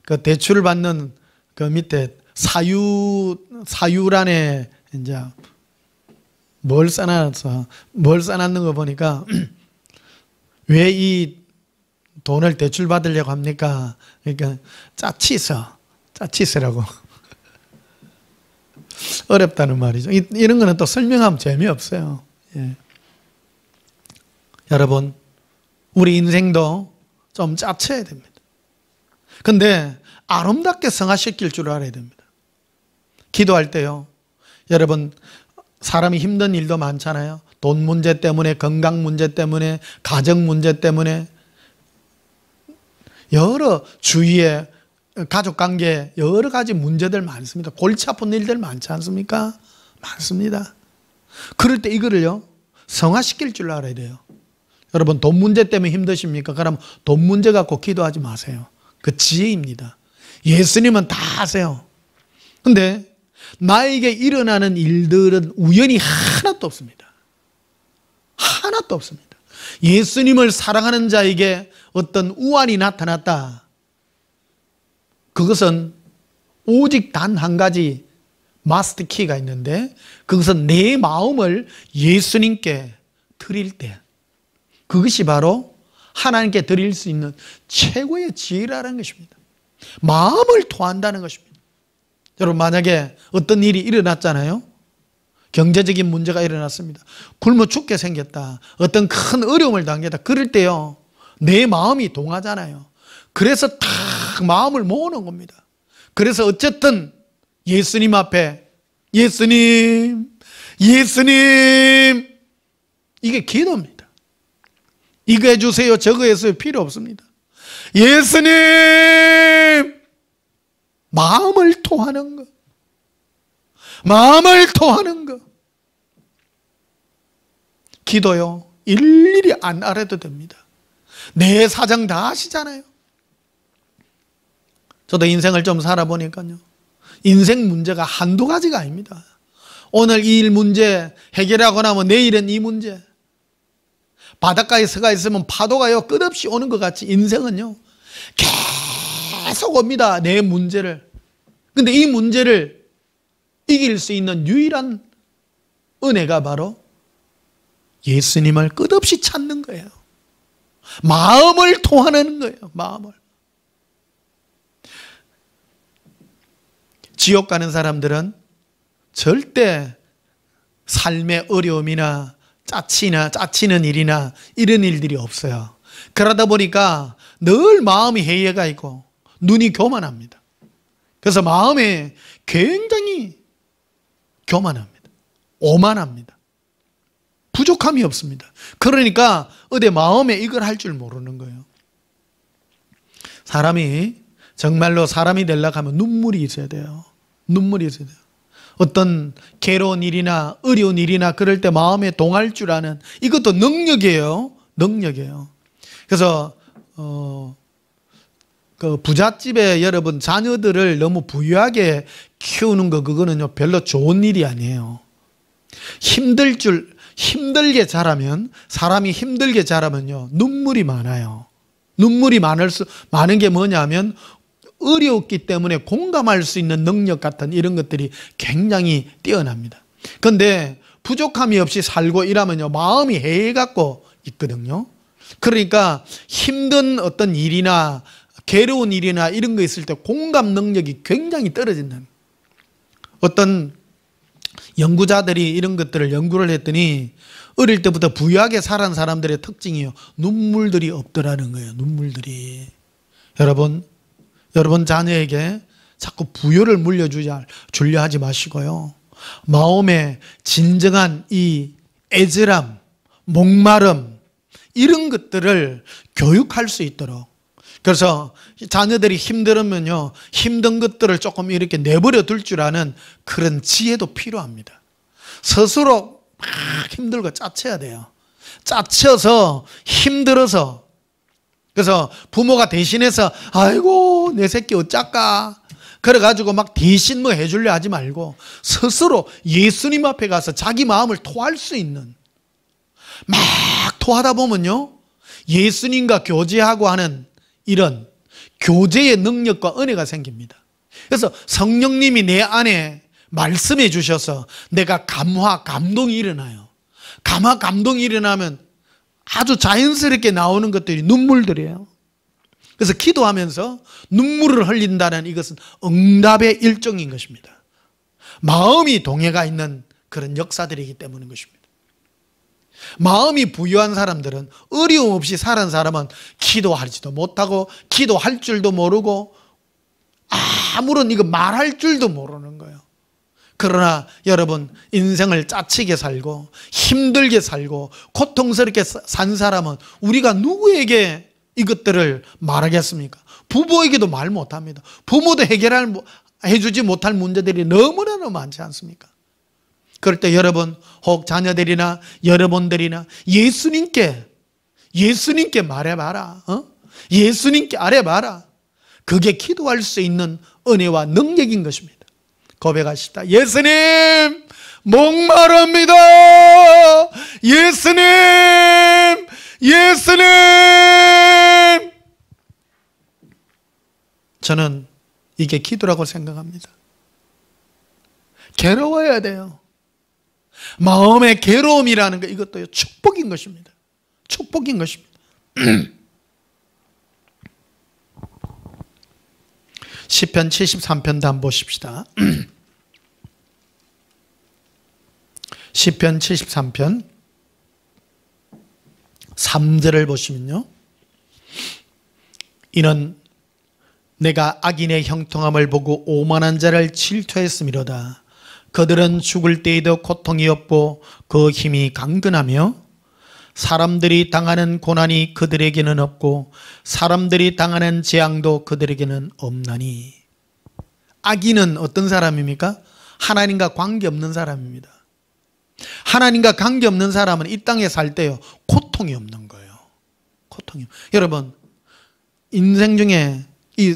그 대출을 받는 그 밑에 사유란에 이제 뭘 써놨는 거 보니까 왜 이 돈을 대출 받으려고 합니까? 그러니까 짜치서라고. 어렵다는 말이죠. 이런 거는 또 설명하면 재미없어요. 예. 여러분, 우리 인생도 좀 짜쳐야 됩니다. 근데 아름답게 성화시킬 줄 알아야 됩니다. 기도할 때요, 여러분, 사람이 힘든 일도 많잖아요. 돈 문제 때문에, 건강 문제 때문에, 가정 문제 때문에, 여러 주위에 가족관계 여러 가지 문제들 많습니다. 골치 아픈 일들 많지 않습니까? 많습니다. 그럴 때 이거를요, 성화시킬 줄 알아야 돼요. 여러분, 돈 문제 때문에 힘드십니까? 그럼 돈 문제 갖고 기도하지 마세요. 그 지혜입니다. 예수님은 다 아세요. 근데 나에게 일어나는 일들은 우연히 하나도 없습니다. 하나도 없습니다. 예수님을 사랑하는 자에게 어떤 우환이 나타났다. 그것은 오직 단 한 가지 마스터 키가 있는데, 그것은 내 마음을 예수님께 드릴 때, 그것이 바로 하나님께 드릴 수 있는 최고의 지혜라는 것입니다. 마음을 토한다는 것입니다. 여러분, 만약에 어떤 일이 일어났잖아요. 경제적인 문제가 일어났습니다. 굶어 죽게 생겼다. 어떤 큰 어려움을 당했다. 그럴 때요, 내 마음이 동하잖아요. 그래서 딱 마음을 모으는 겁니다. 그래서 어쨌든 예수님 앞에, 예수님, 예수님, 이게 기도입니다. 이거 해주세요, 저거 해주세요, 필요 없습니다. 예수님, 마음을 토하는 것, 마음을 토하는 것. 기도요, 일일이 안 알아도 됩니다. 내 사정 다 아시잖아요. 저도 인생을 좀 살아보니까요, 인생 문제가 한두 가지가 아닙니다. 오늘 이 일 문제 해결하고 나면 내일은 이 문제. 바닷가에 서가 있으면 파도가요 끝없이 오는 것 같이 인생은요 계속 옵니다. 내 문제를. 근데 이 문제를 이길 수 있는 유일한 은혜가 바로 예수님을 끝없이 찾는 거예요. 마음을 통하는 거예요. 마음을. 지옥 가는 사람들은 절대 삶의 어려움이나 짜치는 일이나 이런 일들이 없어요. 그러다 보니까 늘 마음이 해이해가 있고 눈이 교만합니다. 그래서 마음에 굉장히 교만합니다. 오만합니다. 부족함이 없습니다. 그러니까 어디 마음에 이걸 할 줄 모르는 거예요. 사람이 정말로 사람이 되려고 하면 눈물이 있어야 돼요. 눈물이 있어야 돼요. 어떤 괴로운 일이나 어려운 일이나 그럴 때 마음에 동할 줄 아는 이것도 능력이에요. 능력이에요. 그래서 그 부잣집에 여러분 자녀들을 너무 부유하게 키우는 거 그거는요 별로 좋은 일이 아니에요. 힘들게 자라면 사람이 힘들게 자라면요 눈물이 많아요. 눈물이 많은 게 뭐냐면 어려웠기 때문에 공감할 수 있는 능력 같은 이런 것들이 굉장히 뛰어납니다. 그런데 부족함이 없이 살고 이러면요 마음이 해갖고 있거든요. 그러니까 힘든 어떤 일이나 괴로운 일이나 이런 거 있을 때 공감 능력이 굉장히 떨어진다는. 어떤 연구자들이 이런 것들을 연구를 했더니 어릴 때부터 부유하게 살아온 사람들의 특징이요 눈물들이 없더라는 거예요. 눈물들이. 여러분 자녀에게 자꾸 부여를 물려주려 하지 마시고요. 마음에 진정한 이 애절함, 목마름 이런 것들을 교육할 수 있도록. 그래서 자녀들이 힘들으면요 힘든 것들을 조금 이렇게 내버려 둘 줄 아는 그런 지혜도 필요합니다. 스스로 막 힘들고 짜쳐야 돼요. 짜쳐서 힘들어서. 그래서 부모가 대신해서 아이고 내 새끼 어쩔까 그래가지고 막 대신 뭐 해주려 하지 말고 스스로 예수님 앞에 가서 자기 마음을 토할 수 있는, 막 토하다 보면요 예수님과 교제하고 하는 이런 교제의 능력과 은혜가 생깁니다. 그래서 성령님이 내 안에 말씀해 주셔서 내가 감동이 일어나요. 감동이 일어나면 아주 자연스럽게 나오는 것들이 눈물들이에요. 그래서 기도하면서 눈물을 흘린다는 이것은 응답의 일종인 것입니다. 마음이 동해가 있는 그런 역사들이기 때문인 것입니다. 마음이 부유한 사람들은 어려움 없이 사는 사람은 기도하지도 못하고 기도할 줄도 모르고 아무런 이거 말할 줄도 모르는 거예요. 그러나 여러분 인생을 짜치게 살고 힘들게 살고 고통스럽게 산 사람은 우리가 누구에게 이것들을 말하겠습니까? 부모에게도 말 못합니다. 부모도 해주지 못할 문제들이 너무나 많지 않습니까? 그럴 때 여러분 혹 자녀들이나 여러분들이나 예수님께 말해봐라. 예수님께 아뢰봐라. 그게 기도할 수 있는 은혜와 능력인 것입니다. 고백하십시다. 예수님 목마릅니다. 예수님 저는 이게 기도라고 생각합니다. 괴로워야 돼요. 마음의 괴로움이라는 거 이것도 축복인 것입니다. 축복인 것입니다. 시편 73편도 한번 보십시다. 시편 73편 3절을 보시면요, 이는 내가 악인의 형통함을 보고 오만한 자를 질투했음이로다. 그들은 죽을 때에도 고통이 없고 그 힘이 강건하며 사람들이 당하는 고난이 그들에게는 없고 사람들이 당하는 재앙도 그들에게는 없나니. 악인은 어떤 사람입니까? 하나님과 관계없는 사람입니다. 하나님과 관계없는 사람은 이 땅에 살 때요 고통이 없는 거예요. 고통이. 여러분 인생 중에 이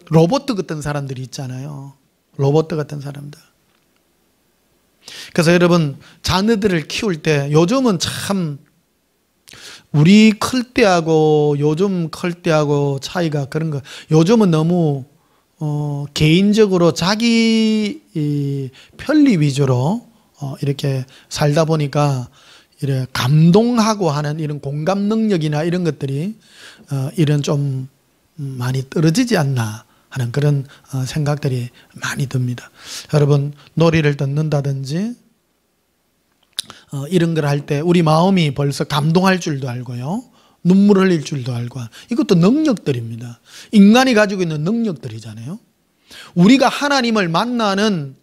로봇 같은 사람들이 있잖아요. 로봇 같은 사람들. 그래서 여러분, 자녀들을 키울 때 요즘은 참 우리 클 때하고 요즘 클 때하고 차이가 그런 거. 요즘은 너무 개인적으로 자기 편리 위주로 이렇게 살다 보니까 이래 감동하고 하는 이런 공감 능력이나 이런 것들이 이런 좀 많이 떨어지지 않나 하는 그런 생각들이 많이 듭니다. 여러분, 노래를 듣는다든지 이런 걸 할 때 우리 마음이 벌써 감동할 줄도 알고요, 눈물 흘릴 줄도 알고, 이것도 능력들입니다. 인간이 가지고 있는 능력들이잖아요. 우리가 하나님을 만나는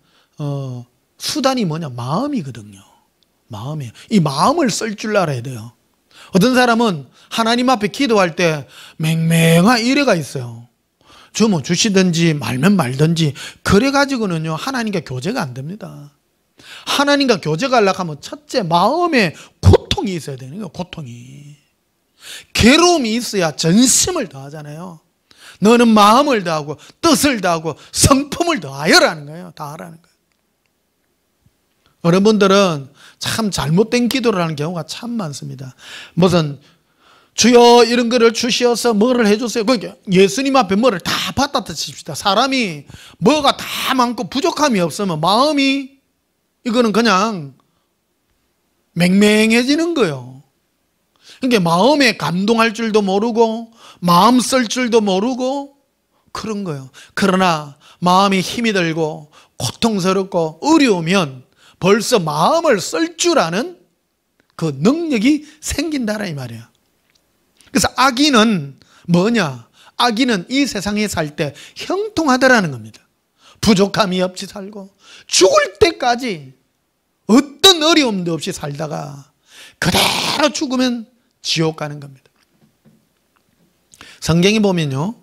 수단이 뭐냐? 마음이거든요. 마음이에요. 이 마음을 쓸 줄 알아야 돼요. 어떤 사람은 하나님 앞에 기도할 때 맹맹한 이래가 있어요. 주면 주시든지 말면 말든지 그래가지고는요, 하나님과 교제가 안 됩니다. 하나님과 교제가 하려고 하면 첫째 마음에 고통이 있어야 되는 거예요. 고통이. 괴로움이 있어야 전심을 다하잖아요. 너는 마음을 다하고 뜻을 다하고 성품을 다하여라는 거예요. 다하라는 거예요. 여러분들은 참 잘못된 기도를 하는 경우가 참 많습니다. 무슨 주여 이런 거를 주시어서 뭐를 해주세요. 그러니까 예수님 앞에 뭐를 다 받았다 칩시다. 사람이 뭐가 다 많고 부족함이 없으면 마음이 이거는 그냥 맹맹해지는 거예요. 그러니까 마음에 감동할 줄도 모르고 마음 쓸 줄도 모르고 그런 거예요. 그러나 마음이 힘이 들고 고통스럽고 어려우면 벌써 마음을 쓸 줄 아는 그 능력이 생긴다라 이 말이에요. 그래서 악인은 뭐냐? 악인은 이 세상에 살 때 형통하더라는 겁니다. 부족함이 없이 살고 죽을 때까지 어떤 어려움도 없이 살다가 그대로 죽으면 지옥 가는 겁니다. 성경에 보면요,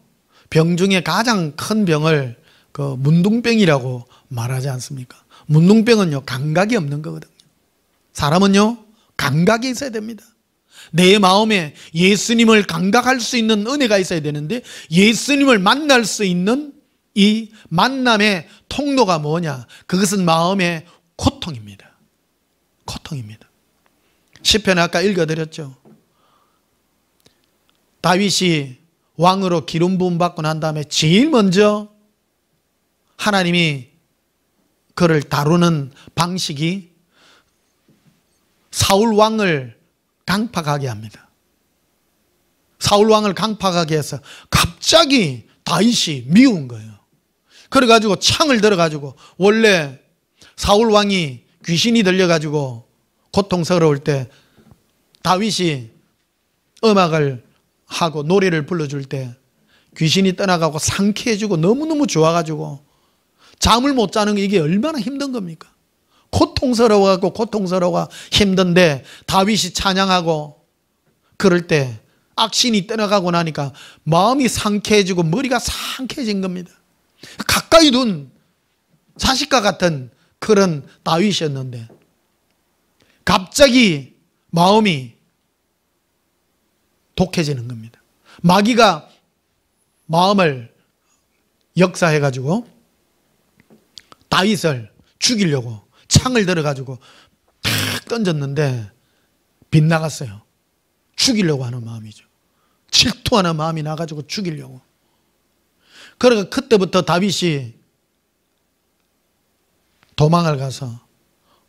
병 중에 가장 큰 병을 그 문둥병이라고 말하지 않습니까? 문둥병은요, 감각이 없는 거거든요. 사람은요, 감각이 있어야 됩니다. 내 마음에 예수님을 감각할 수 있는 은혜가 있어야 되는데, 예수님을 만날 수 있는 이 만남의 통로가 뭐냐? 그것은 마음의 고통입니다. 고통입니다. 시편 아까 읽어드렸죠. 다윗이 왕으로 기름 부음 받고 난 다음에 제일 먼저 하나님이 그를 다루는 방식이 사울 왕을 강팍하게 합니다. 사울 왕을 강팍하게 해서 갑자기 다윗이 미운 거예요. 그래가지고 창을 들어가지고, 원래 사울 왕이 귀신이 들려가지고 고통스러울 때 다윗이 음악을 하고 노래를 불러줄 때 귀신이 떠나가고 상쾌해지고 너무너무 좋아가지고 잠을 못 자는 게 이게 얼마나 힘든 겁니까? 고통스러워하고 고통스러워 힘든데 다윗이 찬양하고 그럴 때 악신이 떠나가고 나니까 마음이 상쾌해지고 머리가 상쾌해진 겁니다. 가까이 둔 자식과 같은 그런 다윗이었는데 갑자기 마음이 독해지는 겁니다. 마귀가 마음을 역사해가지고 다윗을 죽이려고 창을 들어가지고 탁 던졌는데 빗나갔어요. 죽이려고 하는 마음이죠. 질투하는 마음이 나가지고 죽이려고. 그러니까 그때부터 다윗이 도망을 가서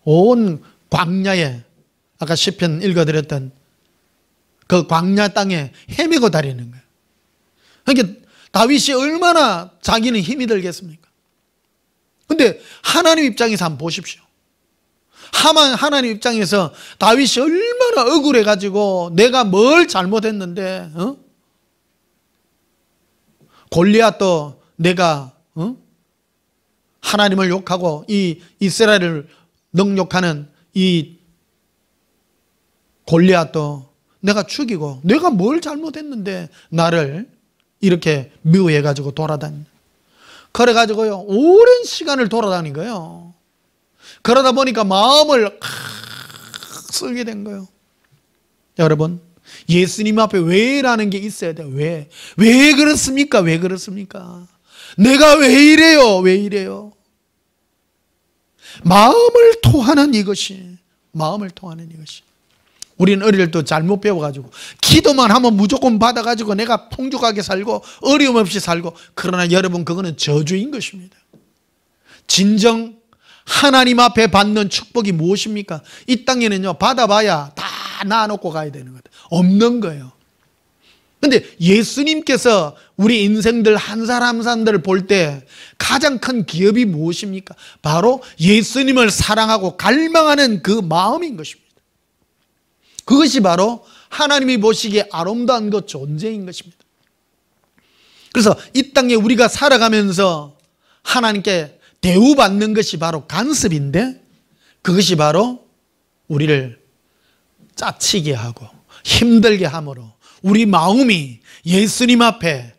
온 광야에, 아까 시편 읽어드렸던 그 광야 땅에 헤매고 다니는 거예요. 그러니까 다윗이 얼마나 자기는 힘이 들겠습니까? 근데 하나님 입장에서 한번 보십시오. 하나님 입장에서 다윗이 얼마나 억울해가지고 내가 뭘 잘못했는데 골리앗도 내가 하나님을 욕하고 이 이스라엘을 능욕하는 이 골리앗도 내가 죽이고 내가 뭘 잘못했는데 나를 이렇게 미워해가지고 돌아다니. 그래가지고요 오랜 시간을 돌아다닌 거예요. 그러다 보니까 마음을 쓰게 된 거예요. 여러분, 예수님 앞에 왜라는 게 있어야 돼요. 왜 그렇습니까? 왜 그렇습니까? 내가 왜 이래요? 왜 이래요? 마음을 토하는 이것이, 마음을 토하는 이것이. 우리는 어릴 때 잘못 배워가지고 기도만 하면 무조건 받아가지고 내가 풍족하게 살고 어려움 없이 살고, 그러나 여러분, 그거는 저주인 것입니다. 진정 하나님 앞에 받는 축복이 무엇입니까? 이 땅에는요, 받아봐야 다 놔놓고 가야 되는 거예요. 없는 거예요. 근데 예수님께서 우리 인생들 한 사람 한 사람들을 볼 때 가장 큰 기업이 무엇입니까? 바로 예수님을 사랑하고 갈망하는 그 마음인 것입니다. 그것이 바로 하나님이 보시기에 아름다운 것, 존재인 것입니다. 그래서 이 땅에 우리가 살아가면서 하나님께 대우받는 것이 바로 간섭인데, 그것이 바로 우리를 짜치게 하고 힘들게 함으로 우리 마음이 예수님 앞에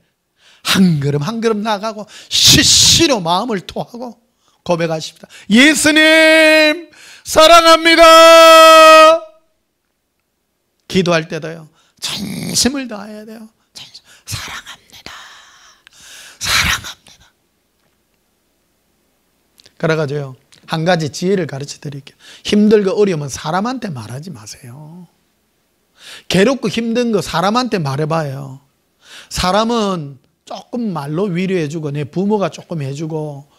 한 걸음 한 걸음 나가고 시시로 마음을 토하고 고백하십니다. 예수님 사랑합니다. 기도할 때도요, 전심을 다해야 돼요. 사랑합니다. 사랑합니다. 그래가지고요, 한 가지 지혜를 가르쳐 드릴게요. 힘들고 어려우면 사람한테 말하지 마세요. 괴롭고 힘든 거 사람한테 말해봐요. 사람은 조금 말로 위로해주고 내 부모가 조금 해주고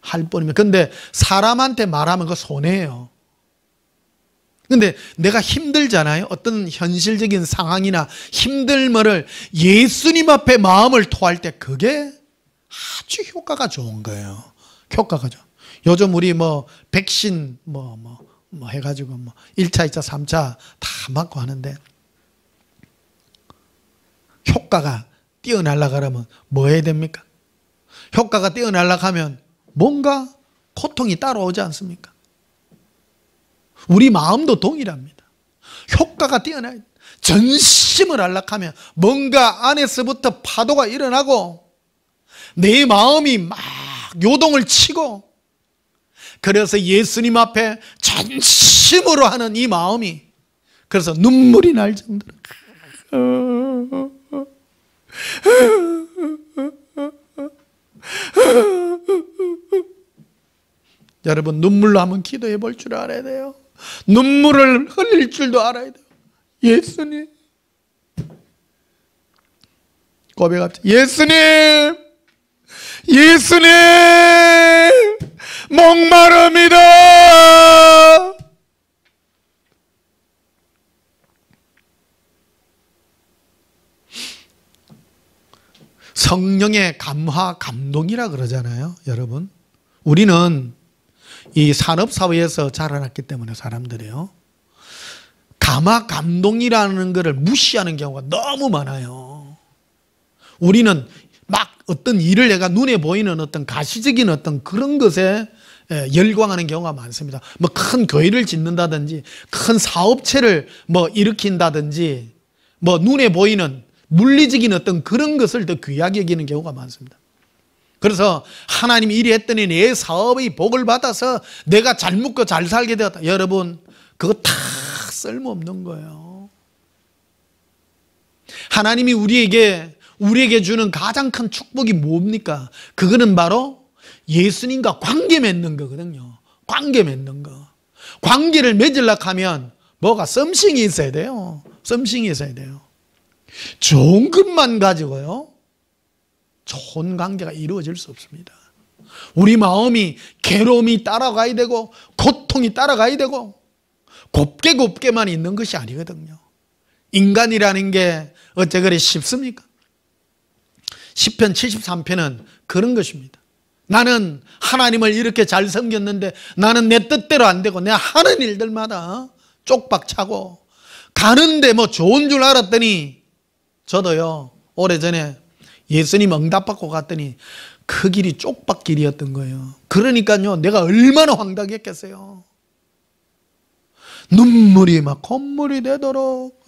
할 뿐이면, 근데 사람한테 말하면 그거 손해예요. 근데 내가 힘들잖아요. 어떤 현실적인 상황이나 힘들면을 예수님 앞에 마음을 토할 때 그게 아주 효과가 좋은 거예요. 효과가 좋아. 요즘 우리 백신 해가지고 1차, 2차, 3차 다 맞고 하는데, 효과가 뛰어나려고 하면 뭐 해야 됩니까? 효과가 뛰어나려고 하면 뭔가 고통이 따라오지 않습니까? 우리 마음도 동일합니다. 효과가 뛰어나야 돼. 전심을 하려고 하면 뭔가 안에서부터 파도가 일어나고 내 마음이 막 요동을 치고, 그래서 예수님 앞에 전심으로 하는 이 마음이, 그래서 눈물이 날 정도로 여러분, 눈물로 한번 기도해 볼 줄 알아야 돼요. 눈물을 흘릴 줄도 알아야 돼요. 예수님, 고백합시다. 예수님, 예수님, 목마릅니다. 성령의 감화, 감동이라 그러잖아요. 여러분, 우리는 이 산업사회에서 자라났기 때문에 사람들이요, 감화, 감동이라는 것을 무시하는 경우가 너무 많아요. 우리는 막 어떤 일을 내가 눈에 보이는 어떤 가시적인 어떤 그런 것에 열광하는 경우가 많습니다. 큰 교회를 짓는다든지 큰 사업체를 일으킨다든지 눈에 보이는 물리적인 어떤 그런 것을 더 귀하게 여기는 경우가 많습니다. 그래서 하나님이 이리 했더니 내 사업의 복을 받아서 내가 잘 먹고 잘 살게 되었다. 여러분, 그거 다 쓸모없는 거예요. 하나님이 우리에게 주는 가장 큰 축복이 뭡니까? 그거는 바로 예수님과 관계 맺는 거거든요. 관계 맺는 거. 관계를 맺으려고 하면 뭐가 썸씽이 있어야 돼요. 썸씽이 있어야 돼요. 좋은 것만 가지고요, 좋은 관계가 이루어질 수 없습니다. 우리 마음이 괴로움이 따라가야 되고 고통이 따라가야 되고 곱게만 있는 것이 아니거든요. 인간이라는 게 어째 그리 쉽습니까? 시편 73편은 그런 것입니다. 나는 하나님을 이렇게 잘 섬겼는데 나는 내 뜻대로 안 되고 내가 하는 일들마다 쪽박차고 가는데 좋은 줄 알았더니, 저도요 오래전에 예수님 응답받고 갔더니 그 길이 쪽박길이었던 거예요. 그러니까요, 내가 얼마나 황당했겠어요. 눈물이 막 콧물이 되도록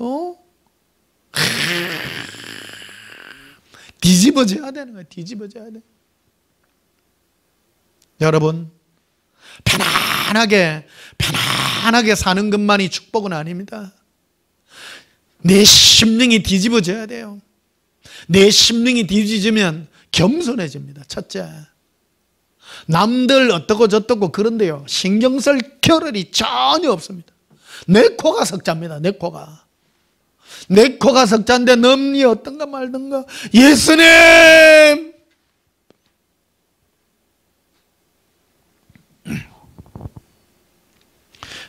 뒤집어져야 되는 거예요. 뒤집어져야 돼. 여러분, 편안하게 사는 것만이 축복은 아닙니다. 내 심령이 뒤집어져야 돼요. 내 심령이 뒤집어지면 겸손해집니다. 첫째, 남들 어떻고 저떻고 그런데요, 신경 쓸 겨를이 전혀 없습니다. 내 코가 석자입니다. 내 코가 석자인데 넘니 어떤가 말든가 예수님!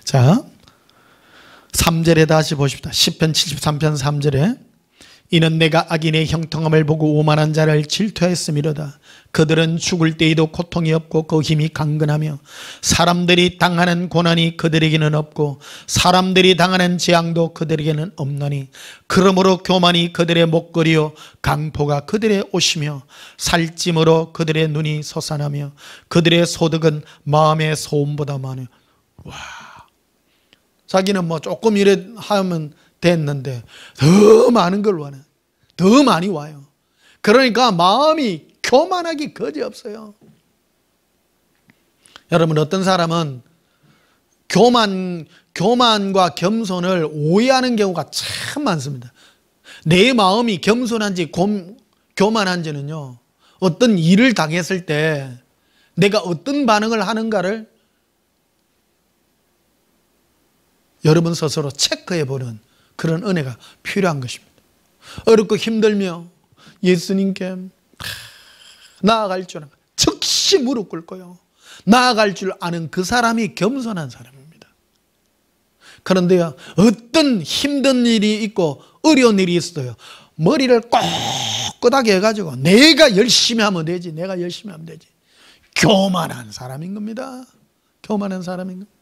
자, 3절에 다시 보십시다. 시편 73편 3절에 이는 내가 악인의 형통함을 보고 오만한 자를 질투하였음이로다. 그들은 죽을 때에도 고통이 없고 그 힘이 강건하며 사람들이 당하는 고난이 그들에게는 없고 사람들이 당하는 재앙도 그들에게는 없나니 그러므로 교만이 그들의 목걸이요 강포가 그들의 옷이며 살찜으로 그들의 눈이 솟아나며 그들의 소득은 마음의 소음보다 많아요. 와, 자기는 뭐 조금 이래 하면 됐는데 더 많은 걸 원해. 더 많이 와요. 그러니까 마음이 교만하기 거지없어요. 여러분, 어떤 사람은 교만과 겸손을 오해하는 경우가 참 많습니다. 내 마음이 겸손한지 교만한지는요, 어떤 일을 당했을 때 내가 어떤 반응을 하는가를 여러분 스스로 체크해보는 그런 은혜가 필요한 것입니다. 어렵고 힘들며 예수님께 나아갈 줄 아는, 즉시 무릎 꿇고요, 나아갈 줄 아는 그 사람이 겸손한 사람입니다. 그런데요, 어떤 힘든 일이 있고 어려운 일이 있어요, 머리를 꼿꼿하게 해가지고 내가 열심히 하면 되지, 내가 열심히 하면 되지. 교만한 사람인 겁니다. 교만한 사람인 겁니다.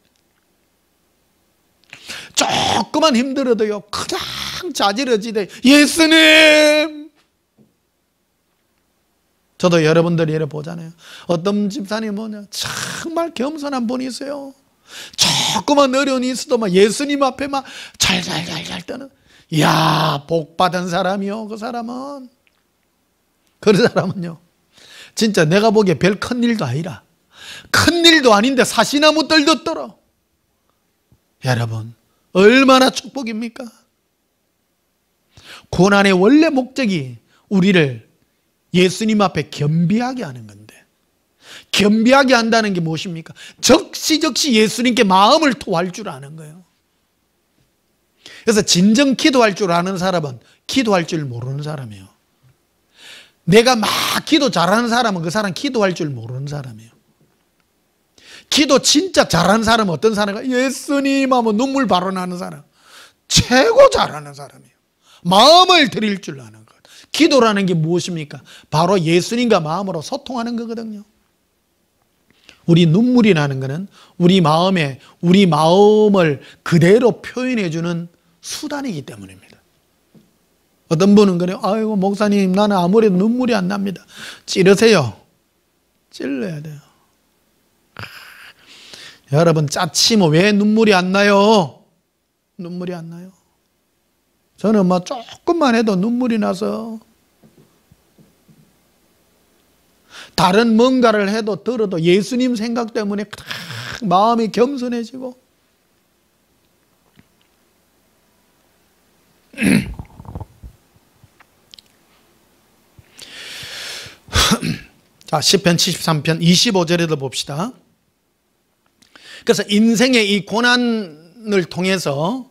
조금만 힘들어도요, 그냥 자지러지되 예수님! 저도 여러분들이 이렇게 보잖아요. 어떤 집사님이 뭐냐, 정말 겸손한 분이 있어요. 조금만 어려움이 있어도 막 예수님 앞에 막 잘잘잘잘 떠는, 이야, 복 받은 사람이요. 그 사람은, 그런 사람은요, 진짜 내가 보기에 별 큰일도 아니라, 큰일도 아닌데 사시나무 뜰도 떨어. 여러분, 얼마나 축복입니까? 고난의 원래 목적이 우리를 예수님 앞에 겸비하게 하는 건데, 겸비하게 한다는 게 무엇입니까? 적시적시 예수님께 마음을 토할 줄 아는 거예요. 그래서 진정 기도할 줄 아는 사람은 기도할 줄 모르는 사람이에요. 내가 막 기도 잘하는 사람은 그 사람 기도할 줄 모르는 사람이에요. 기도 진짜 잘하는 사람은 어떤 사람인가? 예수님 하면 눈물 바로 나는 사람, 최고 잘하는 사람이에요. 마음을 드릴 줄 아는 것. 기도라는 게 무엇입니까? 바로 예수님과 마음으로 소통하는 거거든요. 우리 눈물이 나는 것은 우리 마음을 그대로 표현해 주는 수단이기 때문입니다. 어떤 분은 그래요. 아이고 목사님, 나는 아무래도 눈물이 안 납니다. 찌르세요. 찔러야 돼요. 여러분, 짜치면 왜 눈물이 안 나요? 눈물이 안 나요. 저는 막 조금만 해도 눈물이 나서, 다른 뭔가를 해도 들어도 예수님 생각 때문에 마음이 겸손해지고. 자, 시편 73편 25절에도 봅시다. 그래서 인생의 이 고난을 통해서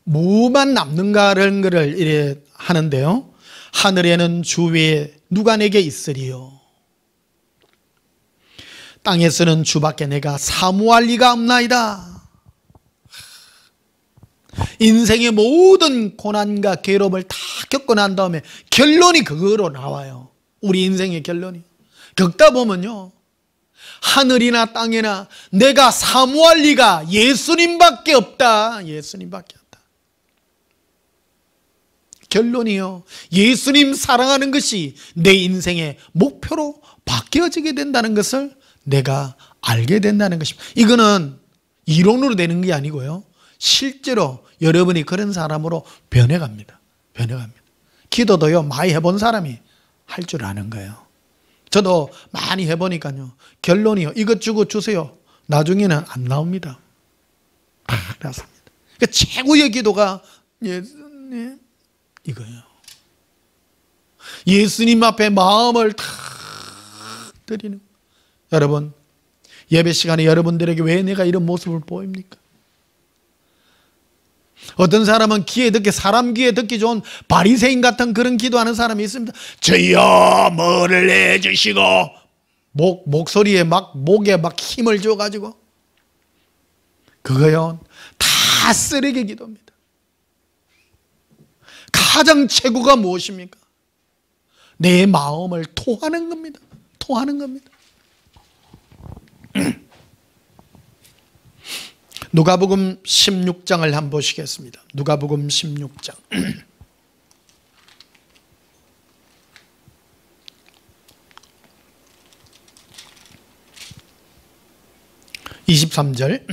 뭐만 남는가라는 것을 이래 하는데요. 하늘에는 주 외에 누가 내게 있으리요? 땅에서는 주밖에 내가 사모할 리가 없나이다. 인생의 모든 고난과 괴로움을 다 겪고 난 다음에 결론이 그거로 나와요. 우리 인생의 결론이. 겪다 보면요, 하늘이나 땅이나 내가 사모할 리가 예수님밖에 없다. 예수님밖에 없다. 결론이요, 예수님 사랑하는 것이 내 인생의 목표로 바뀌어지게 된다는 것을 내가 알게 된다는 것입니다. 이거는 이론으로 되는 게 아니고요, 실제로 여러분이 그런 사람으로 변해갑니다. 변해갑니다. 기도도요, 많이 해본 사람이 할 줄 아는 거예요. 저도 많이 해보니까요, 결론이요, 이것 주고 주세요, 나중에는 안 나옵니다. 나습니다. 그러니까 최고의 기도가 예수님, 이거예요. 예수님 앞에 마음을 다 드리는. 여러분, 예배 시간에 여러분들에게 왜 내가 이런 모습을 보입니까? 어떤 사람은 귀에 듣기, 사람 귀에 듣기 좋은 바리새인 같은 그런 기도하는 사람이 있습니다. 주여 뭐를 내주시고, 목소리에 목에 힘을 줘가지고, 그거요 다 쓰레기 기도입니다. 가장 최고가 무엇입니까? 내 마음을 토하는 겁니다. 토하는 겁니다. 누가복음 16장을 한번 보시겠습니다. 누가복음 16장 23절.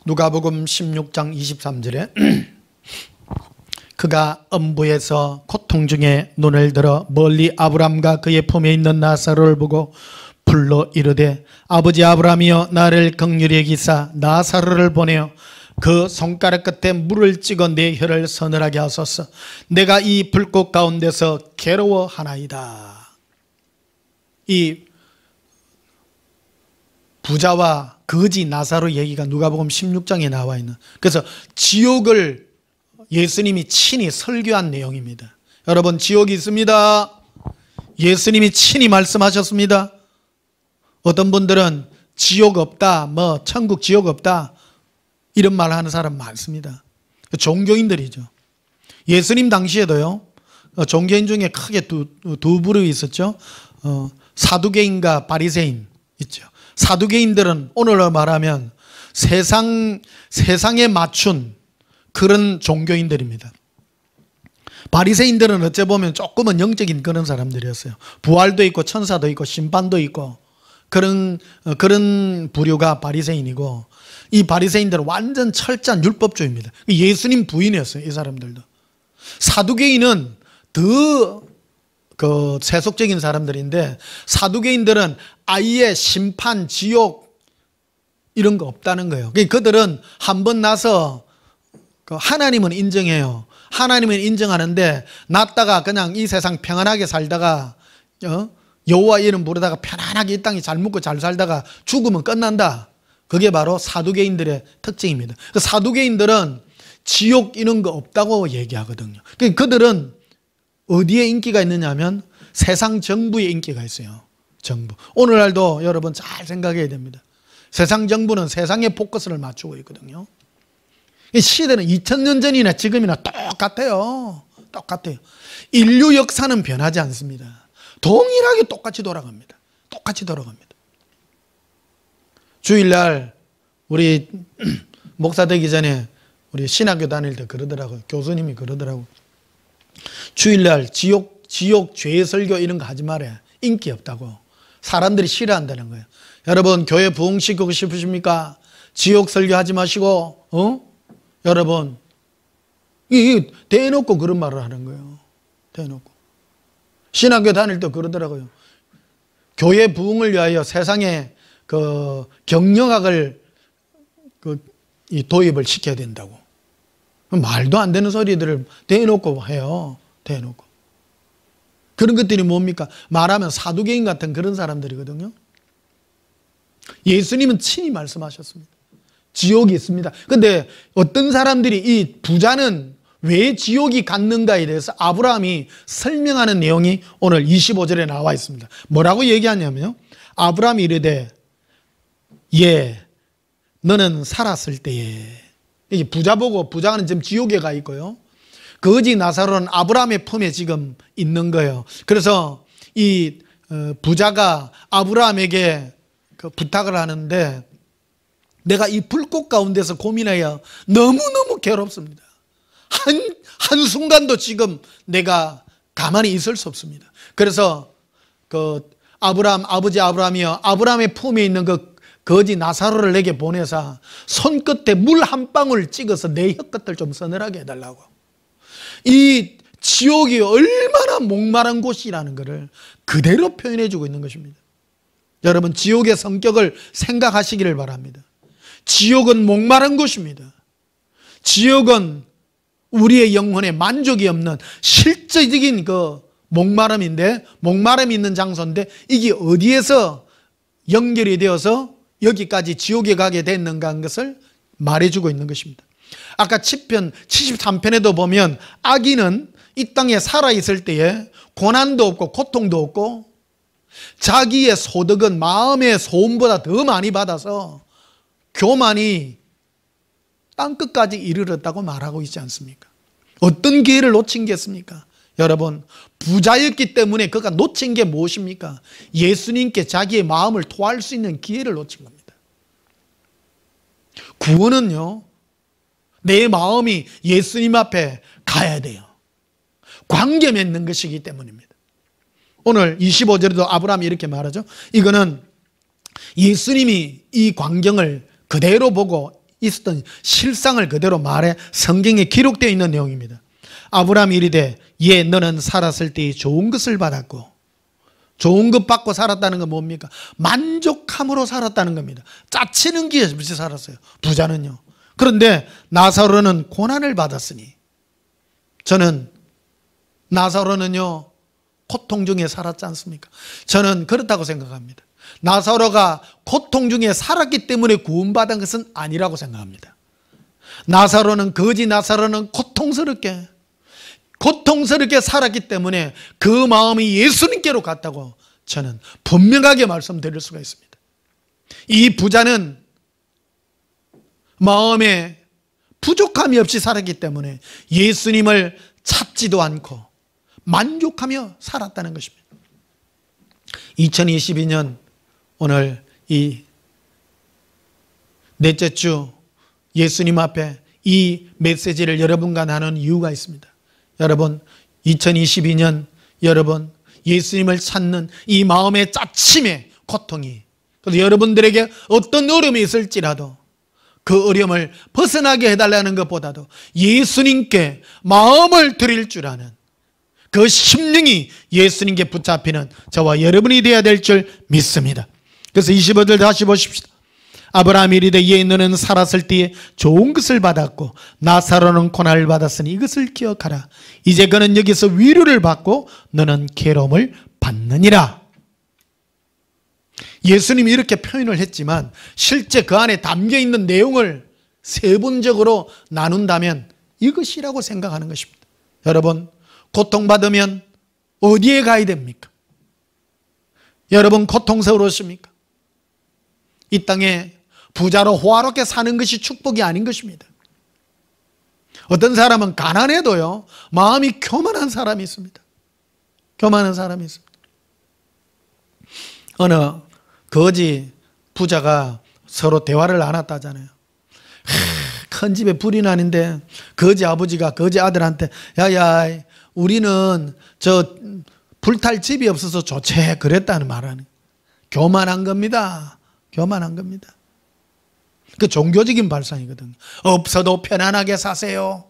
누가복음 16장 23절에 그가 음부에서 고통 중에 눈을 들어 멀리 아브람과 그의 품에 있는 나사로를 보고 불러 이르되 아버지 아브라함이여 나를 긍휼히 여기사 나사로를 보내어 그 손가락 끝에 물을 찍어 내 혀를 서늘하게 하소서. 내가 이 불꽃 가운데서 괴로워하나이다. 이 부자와 거지 나사로 얘기가 누가복음 16장에 나와 있는, 그래서 지옥을 예수님이 친히 설교한 내용입니다. 여러분, 지옥이 있습니다. 예수님이 친히 말씀하셨습니다. 어떤 분들은 지옥 없다, 천국 지옥 없다, 이런 말 하는 사람 많습니다. 종교인들이죠. 예수님 당시에도요, 종교인 중에 크게 두 부류 있었죠. 사두개인과 바리새인 있죠. 사두개인들은 오늘로 말하면 세상에 맞춘 그런 종교인들입니다. 바리새인들은 어째 보면 조금은 영적인 그런 사람들이었어요. 부활도 있고 천사도 있고 심판도 있고 그런 부류가 바리새인이고, 이 바리새인들은 완전 철저한 율법주의입니다. 예수님 부인이었어요, 이 사람들도. 사두개인은 더 세속적인 사람들인데, 사두개인들은 아예 심판, 지옥 이런 거 없다는 거예요. 그들은 한 번 나서 하나님은 인정해요. 하나님은 인정하는데 났다가 그냥 이 세상 평안하게 살다가 여호와 이름 부르다가 편안하게 이 땅에 잘 먹고 잘 살다가 죽으면 끝난다. 그게 바로 사두개인들의 특징입니다. 사두개인들은 지옥 이런 거 없다고 얘기하거든요. 그들은 어디에 인기가 있느냐 하면 세상 정부에 인기가 있어요. 정부. 오늘날도 여러분 잘 생각해야 됩니다. 세상 정부는 세상에 포커스를 맞추고 있거든요. 이 시대는 2000년 전이나 지금이나 똑같아요. 똑같아요. 인류 역사는 변하지 않습니다. 동일하게 똑같이 돌아갑니다. 똑같이 돌아갑니다. 주일날 우리 목사 되기 전에 우리 신학교 다닐 때 그러더라고요. 교수님이 그러더라고요. 주일날 지옥 죄 설교 이런 거 하지 말아요. 인기 없다고. 사람들이 싫어한다는 거예요. 여러분, 교회 부흥시키고 싶으십니까? 지옥 설교하지 마시고, 여러분, 대놓고 그런 말을 하는 거예요. 대놓고. 신학교 다닐 때 그러더라고요. 교회 부흥을 위하여 세상에 경영학을 도입을 시켜야 된다고. 말도 안 되는 소리들을 대놓고 해요. 대놓고. 그런 것들이 뭡니까? 말하면 사두개인 같은 그런 사람들이거든요. 예수님은 친히 말씀하셨습니다. 지옥이 있습니다. 그런데 어떤 사람들이 이 부자는 왜 지옥이 갔는가에 대해서 아브라함이 설명하는 내용이 오늘 25절에 나와 있습니다. 뭐라고 얘기하냐면요, 아브라함이 이르되 너는 살았을 때에, 이게 부자 보고, 부자는 지금 지옥에 가 있고요, 거지 나사로는 아브라함의 품에 지금 있는 거예요. 그래서 이 부자가 아브라함에게 부탁을 하는데, 내가 이 불꽃 가운데서 고민하여 너무너무 괴롭습니다. 한순간도 지금 내가 가만히 있을 수 없습니다. 그래서 아버지 아브라함이여, 아브라함의 품에 있는 거지 나사로를 내게 보내사 손끝에 물 한 방울 찍어서 내 혀끝을 좀 서늘하게 해달라고. 이 지옥이 얼마나 목마른 곳이라는 것을 그대로 표현해주고 있는 것입니다. 여러분, 지옥의 성격을 생각하시기를 바랍니다. 지옥은 목마른 곳입니다. 지옥은 우리의 영혼에 만족이 없는 실제적인 목마름인데, 목마름이 있는 장소인데 이게 어디에서 연결이 되어서 여기까지 지옥에 가게 됐는가 하는 것을 말해주고 있는 것입니다. 아까 10편 73편에도 보면 악인은 이 땅에 살아있을 때에 고난도 없고 고통도 없고 자기의 소득은 마음의 소음보다 더 많이 받아서 교만이 땅끝까지 이르렀다고 말하고 있지 않습니까? 어떤 기회를 놓친 게 있습니까? 여러분, 부자였기 때문에 그가 놓친 게 무엇입니까? 예수님께 자기의 마음을 토할 수 있는 기회를 놓친 겁니다. 구원은요, 내 마음이 예수님 앞에 가야 돼요. 관계 맺는 것이기 때문입니다. 오늘 25절에도 아브라함이 이렇게 말하죠. 이거는 예수님이 이 광경을 그대로 보고 있었던 실상을 그대로 말해 성경에 기록되어 있는 내용입니다. 아브라함이 이르되 예 너는 살았을 때 좋은 것을 받았고, 좋은 것 받고 살았다는 건 뭡니까? 만족함으로 살았다는 겁니다. 짜치는 게 없이 살았어요, 부자는요. 그런데 나사로는 고난을 받았으니, 저는 나사로는요 고통 중에 살았지 않습니까? 저는 그렇다고 생각합니다. 나사로가 고통 중에 살았기 때문에 구원받은 것은 아니라고 생각합니다. 나사로는, 거지 나사로는 고통스럽게 살았기 때문에 그 마음이 예수님께로 갔다고 저는 분명하게 말씀드릴 수가 있습니다. 이 부자는 마음에 부족함이 없이 살았기 때문에 예수님을 찾지도 않고 만족하며 살았다는 것입니다. 2022년 오늘 이 넷째 주 예수님 앞에 이 메시지를 여러분과 나눈 이유가 있습니다. 여러분, 2022년 여러분 예수님을 찾는 이 마음의 짜침의 고통이, 그래서 여러분들에게 어떤 어려움이 있을지라도 그 어려움을 벗어나게 해달라는 것보다도 예수님께 마음을 드릴 줄 아는 그 심령이 예수님께 붙잡히는 저와 여러분이 되어야 될 줄 믿습니다. 그래서 25절 다시 보십시다. 아브라함이 이르되 예 너는 살았을 때에 좋은 것을 받았고 나사로는 고난을 받았으니 이것을 기억하라. 이제 그는 여기서 위로를 받고 너는 괴로움을 받느니라. 예수님이 이렇게 표현을 했지만 실제 그 안에 담겨있는 내용을 세분적으로 나눈다면 이것이라고 생각하는 것입니다. 여러분, 고통받으면 어디에 가야 됩니까? 여러분, 고통스러우십니까? 이 땅에 부자로 호화롭게 사는 것이 축복이 아닌 것입니다. 어떤 사람은 가난해도요 마음이 교만한 사람이 있습니다. 교만한 사람이 있습니다. 어느 거지 부자가 서로 대화를 나눴다잖아요. 큰 집에 불이 나는데 거지 아버지가 거지 아들한테 야야 우리는 저 불탈 집이 없어서 좋지 그랬다는 말하는, 교만한 겁니다. 교만한 겁니다. 그 종교적인 발상이거든요. 없어도 편안하게 사세요.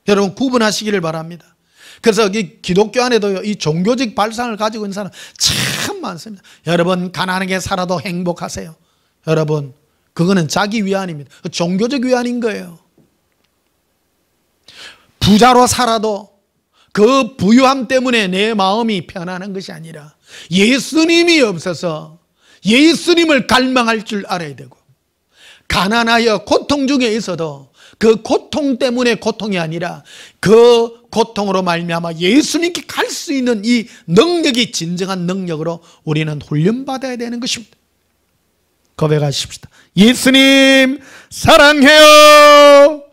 여러분 구분하시기를 바랍니다. 그래서 이 기독교 안에도 이 종교적 발상을 가지고 있는 사람 참 많습니다. 여러분 가난하게 살아도 행복하세요. 여러분 그거는 자기 위안입니다. 종교적 위안인 거예요. 부자로 살아도 그 부유함 때문에 내 마음이 편안한 것이 아니라 예수님이 없어서 예수님을 갈망할 줄 알아야 되고, 가난하여 고통 중에 있어도 그 고통 때문에 고통이 아니라 그 고통으로 말미암아 예수님께 갈 수 있는 이 능력이 진정한 능력으로 우리는 훈련받아야 되는 것입니다. 고백하십시다. 예수님 사랑해요.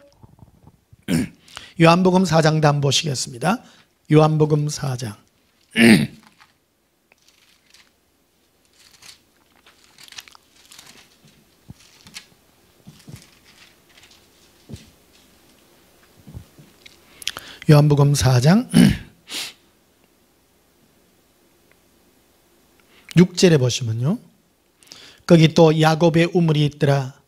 요한복음 4장도 한번 보시겠습니다. 요한복음 4장. 요한복음 4장 6절에 보시면요, 거기 또 야곱의 우물이 있더라.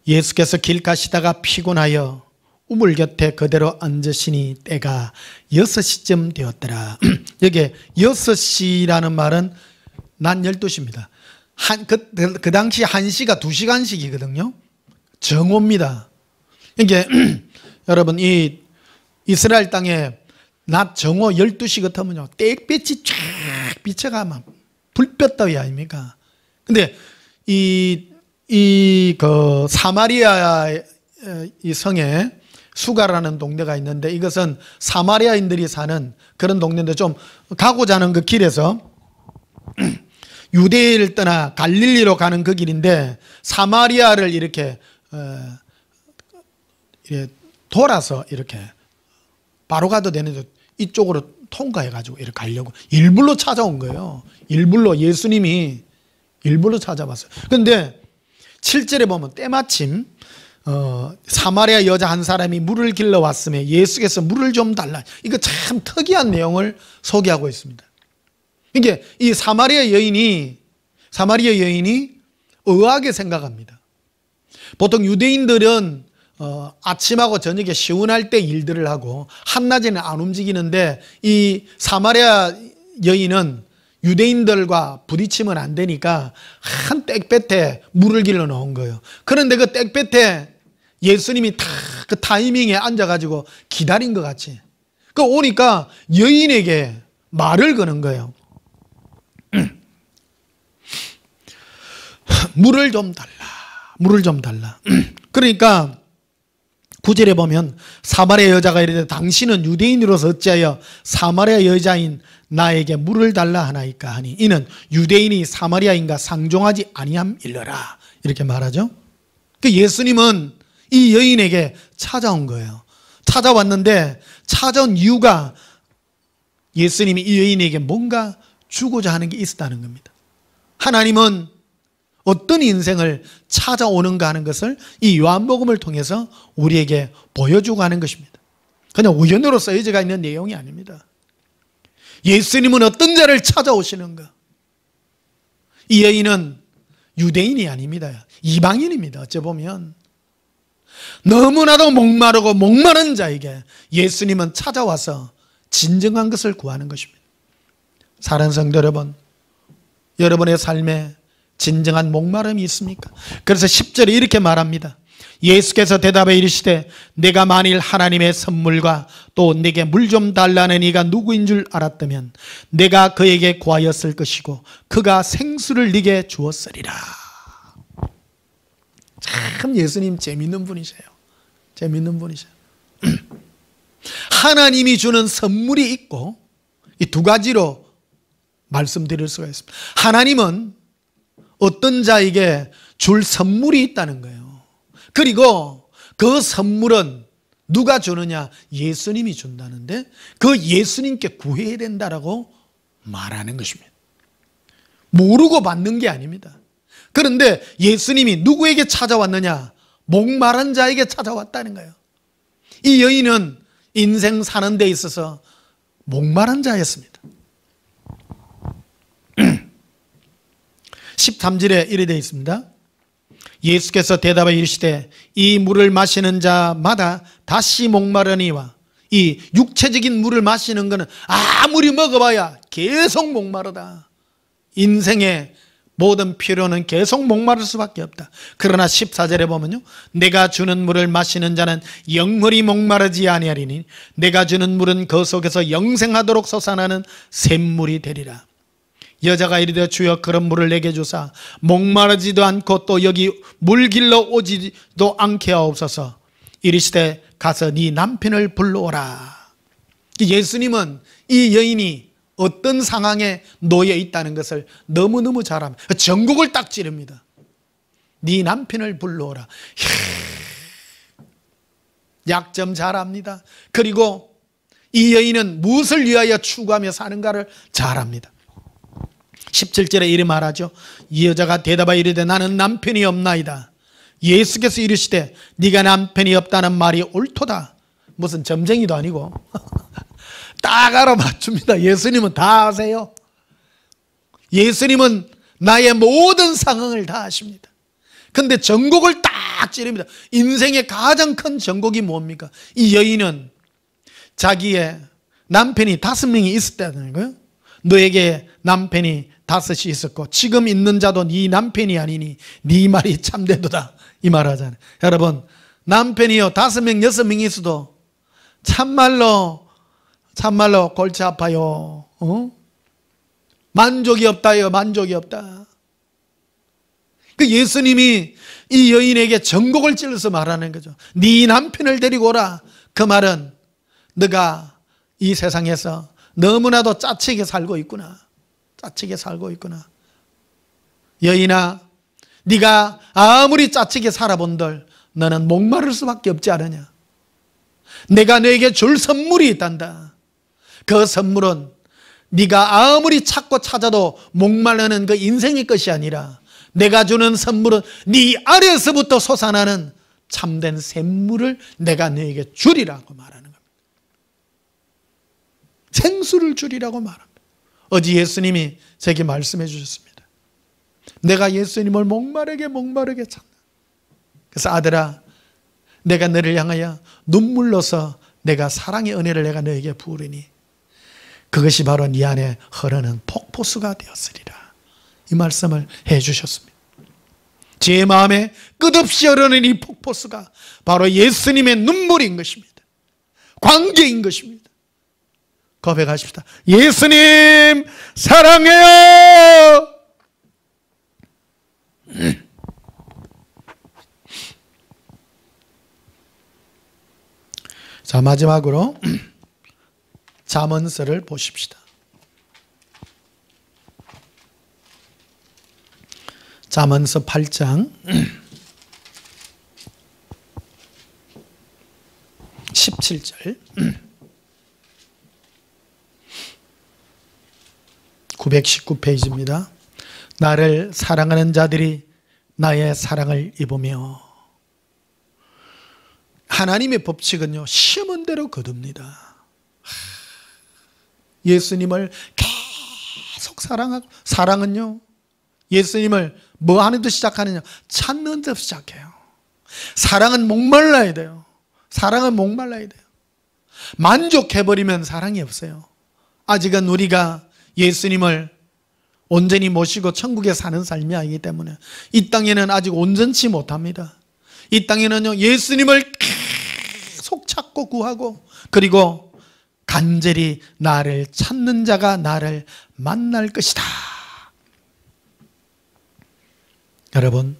예수께서 길 가시다가 피곤하여 우물 곁에 그대로 앉으시니 때가 6시쯤 되었더라. 여기 6시라는 말은 낮 12시입니다. 그 당시 1시가 2시간씩이거든요. 정오입니다. 이게 여러분 이 이스라엘 땅에 낮 정오 12시 같으면요, 땡볕이 쫙 비쳐가 막 불볕 더위 아닙니까? 근데 그 사마리아 이 성에 수가라는 동네가 있는데, 이것은 사마리아인들이 사는 그런 동네인데, 좀 가고자 하는 그 길에서 유대를 떠나 갈릴리로 가는 그 길인데, 사마리아를 이렇게 돌아서 이렇게 바로 가도 되는데 이쪽으로 통과해 가지고 이렇게 가려고 일부러 찾아온 거예요. 일부러, 예수님이 일부러 찾아봤어요. 그런데 7절에 보면 때마침 사마리아 여자 한 사람이 물을 길러 왔으며 예수께서 물을 좀 달라. 이거 참 특이한 내용을 소개하고 있습니다. 이게 이 사마리아 여인이 의아하게 생각합니다. 보통 유대인들은 아침하고 저녁에 시원할 때 일들을 하고 한낮에는 안 움직이는데, 이 사마리아 여인은 유대인들과 부딪히면 안 되니까 한 땡볕에 물을 길러 놓은 거예요. 그런데 그 땡볕에 예수님이 딱 그 타이밍에 앉아가지고 기다린 것 같이, 그 오니까 여인에게 말을 거는 거예요. 물을 좀 달라, 물을 좀 달라. 그러니까 9절에 보면 사마리아 여자가 이르되 당신은 유대인으로서 어찌하여 사마리아 여자인 나에게 물을 달라 하나이까 하니, 이는 유대인이 사마리아인과 상종하지 아니함일러라, 이렇게 말하죠. 그 예수님은 이 여인에게 찾아온 거예요. 찾아왔는데 찾아온 이유가 예수님이 이 여인에게 뭔가 주고자 하는 게 있었다는 겁니다. 하나님은 어떤 인생을 찾아오는가 하는 것을 이 요한복음을 통해서 우리에게 보여주고 하는 것입니다. 그냥 우연으로 써져 있는 내용이 아닙니다. 예수님은 어떤 자를 찾아오시는가? 이 여인은 유대인이 아닙니다. 이방인입니다. 어째 보면 너무나도 목마르고 목마른 자에게 예수님은 찾아와서 진정한 것을 구하는 것입니다. 사랑하는 성도 여러분, 여러분의 삶에 진정한 목마름이 있습니까? 그래서 10절에 이렇게 말합니다. 예수께서 대답해 이르시되 내가 만일 하나님의 선물과 또 내게 물 좀 달라는 이가 누구인 줄 알았다면 내가 그에게 구하였을 것이고 그가 생수를 네게 주었으리라. 참 예수님 재밌는 분이세요. 재밌는 분이세요. 하나님이 주는 선물이 있고, 이 두 가지로 말씀드릴 수가 있습니다. 하나님은 어떤 자에게 줄 선물이 있다는 거예요. 그리고 그 선물은 누가 주느냐? 예수님이 준다는데 그 예수님께 구해야 된다라고 말하는 것입니다. 모르고 받는 게 아닙니다. 그런데 예수님이 누구에게 찾아왔느냐? 목마른 자에게 찾아왔다는 거예요. 이 여인은 인생 사는 데 있어서 목마른 자였습니다. 13절에 이래 되어 있습니다. 예수께서 대답하여 이르시되 이 물을 마시는 자마다 다시 목마르니와, 이 육체적인 물을 마시는 것은 아무리 먹어봐야 계속 목마르다. 인생의 모든 필요는 계속 목마를 수밖에 없다. 그러나 14절에 보면요, 내가 주는 물을 마시는 자는 영원히 목마르지 아니하리니 내가 주는 물은 그 속에서 영생하도록 솟아나는 샘물이 되리라. 여자가 이르되 주여 그런 물을 내게 주사 목마르지도 않고 또 여기 물 길러 오지도 않게 하옵소서. 이르시되 가서 네 남편을 불러오라. 예수님은 이 여인이 어떤 상황에 놓여 있다는 것을 너무너무 잘 압니다. 전국을 딱 찌릅니다. 네 남편을 불러오라. 약점 잘 압니다. 그리고 이 여인은 무엇을 위하여 추구하며 사는가를 잘 압니다. 17절에 이렇게 말하죠. 이 여자가 대답하여 이르되 나는 남편이 없나이다. 예수께서 이르시되 네가 남편이 없다는 말이 옳도다. 무슨 점쟁이도 아니고 딱 알아맞춥니다. 예수님은 다 아세요. 예수님은 나의 모든 상황을 다 아십니다. 근데 전곡을 딱 찌릅니다. 인생의 가장 큰 전곡이 뭡니까? 이 여인은 자기의 남편이 5명이 있었다는 거예요. 너에게 남편이 5이 있었고 지금 있는 자도 네 남편이 아니니 네 말이 참되도다, 이 말 하잖아요. 여러분, 남편이요 5명 6명이 있어도 참말로 참말로 골치 아파요. 만족이 없다요. 만족이 없다. 그 예수님이 이 여인에게 전곡을 찔러서 말하는 거죠. 네 남편을 데리고 오라. 그 말은 너가 이 세상에서 너무나도 짜치게 살고 있구나. 짜치게 살고 있구나. 여인아, 네가 아무리 짜치게 살아본들 너는 목마를 수밖에 없지 않느냐. 내가 너에게 줄 선물이 있단다. 그 선물은 네가 아무리 찾고 찾아도 목마르는 그 인생의 것이 아니라 내가 주는 선물은 네 아래에서부터 솟아나는 참된 샘물을 내가 너에게 주리라고 말하는 겁니다. 생수를 주리라고 말합니다. 어제 예수님이 제게 말씀해 주셨습니다. 내가 예수님을 목마르게 찾는다. 그래서 아들아, 내가 너를 향하여 눈물로서 내가 사랑의 은혜를 내가 너에게 부으리니 그것이 바로 네 안에 흐르는 폭포수가 되었으리라. 이 말씀을 해 주셨습니다. 제 마음에 끝없이 흐르는 이 폭포수가 바로 예수님의 눈물인 것입니다. 관계인 것입니다. 고백하십시다. 예수님 사랑해요. 자, 마지막으로 잠언서를 보십시다. 잠언서 8장 17절 919페이지입니다. 나를 사랑하는 자들이 나의 사랑을 입으며. 하나님의 법칙은요, 심은 대로 거둡니다. 예수님을 계속 사랑하고, 사랑은요 예수님을 뭐 하는 데 시작하느냐? 찾는 데 시작해요. 사랑은 목말라야 돼요. 사랑은 목말라야 돼요. 만족해버리면 사랑이 없어요. 아직은 우리가 예수님을 온전히 모시고 천국에 사는 삶이 아니기 때문에 이 땅에는 아직 온전치 못합니다. 이 땅에는요, 예수님을 계속 찾고 구하고, 그리고 간절히 나를 찾는 자가 나를 만날 것이다. 여러분,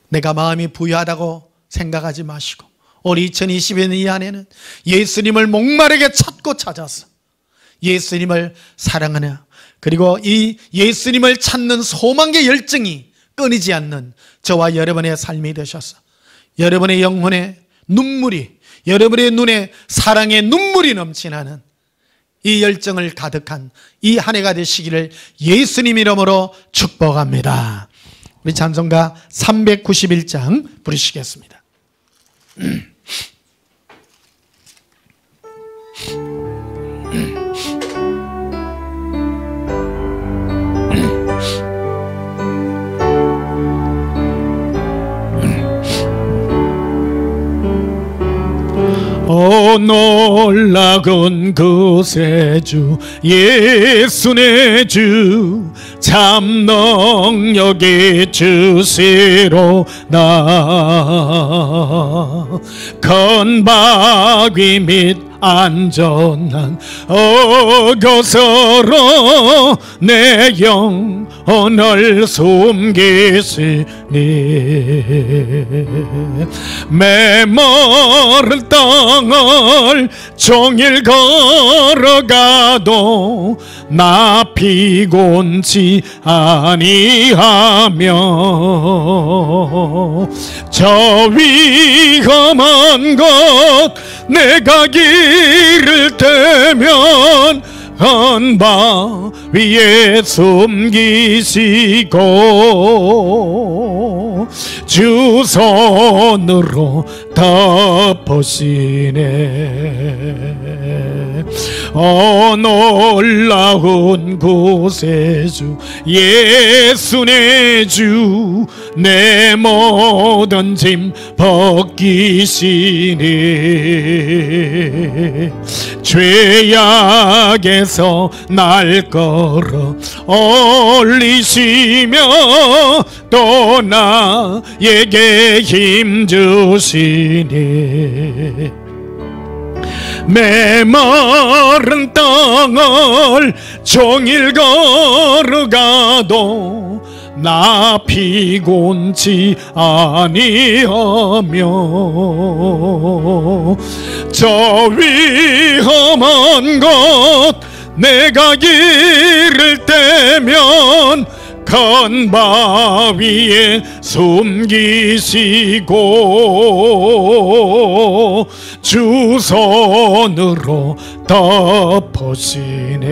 내가 마음이 부유하다고 생각하지 마시고 올 2020년 이 안에는 예수님을 목마르게 찾고 찾아서 예수님을 사랑하며, 그리고 이 예수님을 찾는 소망의 열정이 끊이지 않는 저와 여러분의 삶이 되셔서 여러분의 영혼에 눈물이, 여러분의 눈에 사랑의 눈물이 넘치는 이 열정을 가득한 이 한 해가 되시기를 예수님 이름으로 축복합니다. 우리 찬송가 391장 부르시겠습니다. 오 놀라운 그새 주 예수 내 주 참 능력의 주시로 나 건박위 및 안전한 곳으로 내 영혼을 숨기시니 메모른 땅을 종일 걸어가도 나 피곤치 아니하며 저 위험한 곳 내가 길을 떼면 언바 위에 숨기시고 주 손으로 덮으시네. 오 놀라운 구세주 예수 내 주 내 모든 짐 벗기시니 죄악에서 날 걸어 올리시며 또 나에게 힘 주시니 메마른 땅을 종일 걸어가도 나 피곤치 아니하며 저 위험한 곳 내가 이를 때면 큰 바위에 숨기시고 주 손으로 덮으시네.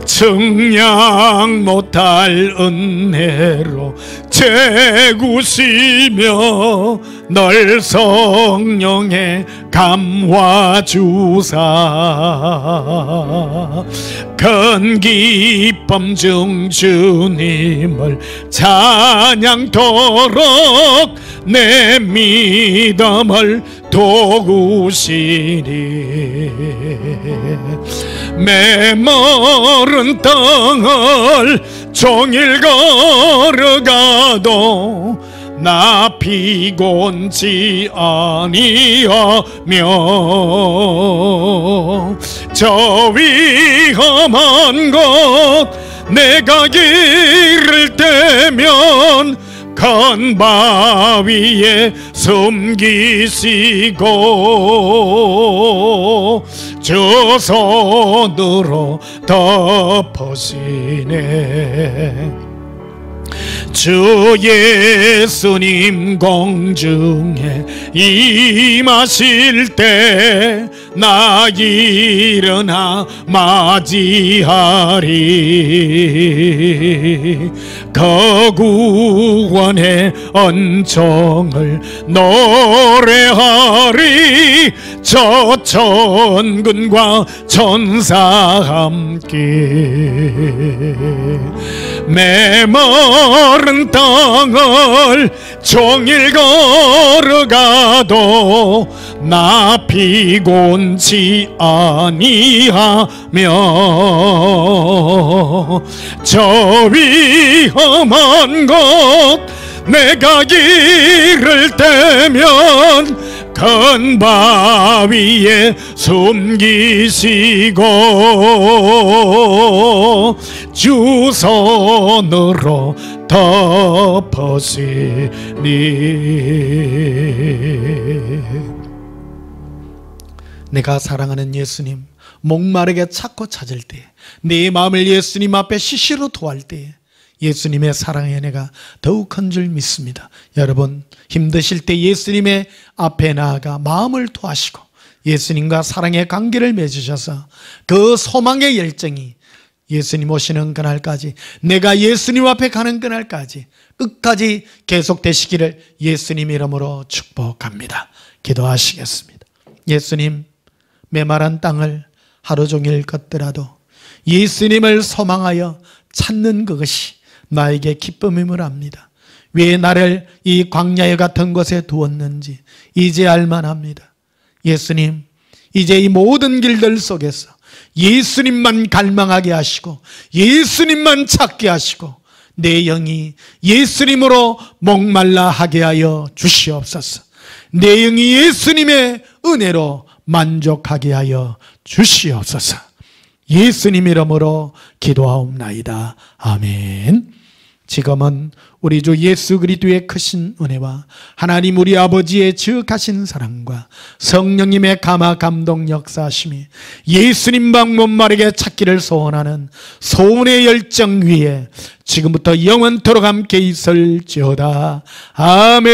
측량 못할 은혜로 채구시며 널 성령에 감화주사 큰 기쁨 중 주님을 찬양토록 내 믿음을 도우시리. 메마른 땅을 종일 걸어가도 나 피곤치 아니하며 저 위험한 곳 내가 이를 때면 큰 바위에 숨기시고 주 손으로 덮으시네. 주 예수님 공중에 임하실 때 나 일어나 맞이하리. 그 구원의恩정을 노래하리. 저 천군과 천사 함께 메마른 땅을 종일 걸어가도 나 피곤치 아니하며 저 위험한 곳 내가 이를 때면 큰 바위에 숨기시고 주 손으로 덮으시니. 내가 사랑하는 예수님 목마르게 찾고 찾을 때, 내 마음을 예수님 앞에 시시로 토할 때 예수님의 사랑의 은혜가 더욱 큰 줄 믿습니다. 여러분 힘드실 때 예수님의 앞에 나아가 마음을 토하시고 예수님과 사랑의 관계를 맺으셔서 그 소망의 열정이 예수님 오시는 그날까지, 내가 예수님 앞에 가는 그날까지 끝까지 계속되시기를 예수님 이름으로 축복합니다. 기도하시겠습니다. 예수님, 메마른 땅을 하루 종일 걷더라도 예수님을 소망하여 찾는 그것이 나에게 기쁨임을 압니다. 왜 나를 이 광야에 같은 곳에 두었는지 이제 알만합니다. 예수님, 이제 이 모든 길들 속에서 예수님만 갈망하게 하시고 예수님만 찾게 하시고 내 영이 예수님으로 목말라 하게 하여 주시옵소서. 내 영이 예수님의 은혜로 만족하게 하여 주시옵소서. 예수님 이름으로 기도하옵나이다. 아멘. 지금은 우리 주 예수 그리스도의 크신 은혜와 하나님 우리 아버지의 지극하신 사랑과 성령님의 감화 감동 역사하심이 예수님 방문 마르게 찾기를 소원하는 소원의 열정 위에 지금부터 영원토록 함께 있을지어다. 아멘.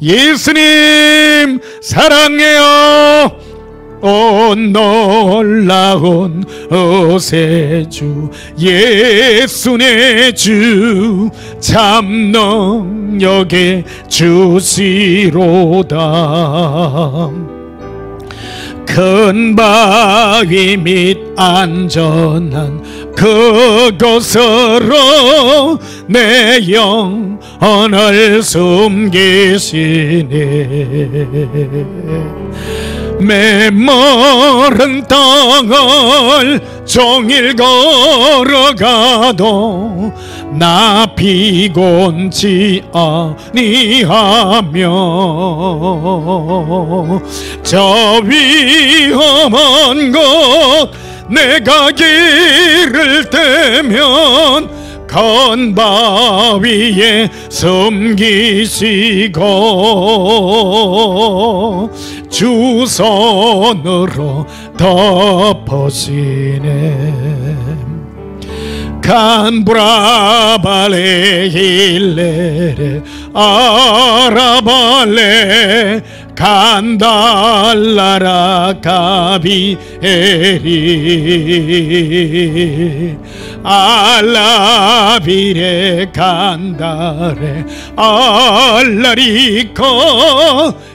예수님 사랑해요. 오 놀라운 어세주 예수 내 주 참 능력의 주시로다. 큰 바위 및 안전한 그곳으로 내 영혼을 숨기시네. 메마른 땅을 종일 걸어가도 나 피곤치 아니하며 저 위험한 곳 내가 길을 떼면 건바위에 숨기시고 주 손으로 덮으시네. 간브라발레 힐레레 아라발레 간달라라 가비에리 알라비레 간다레 알라리코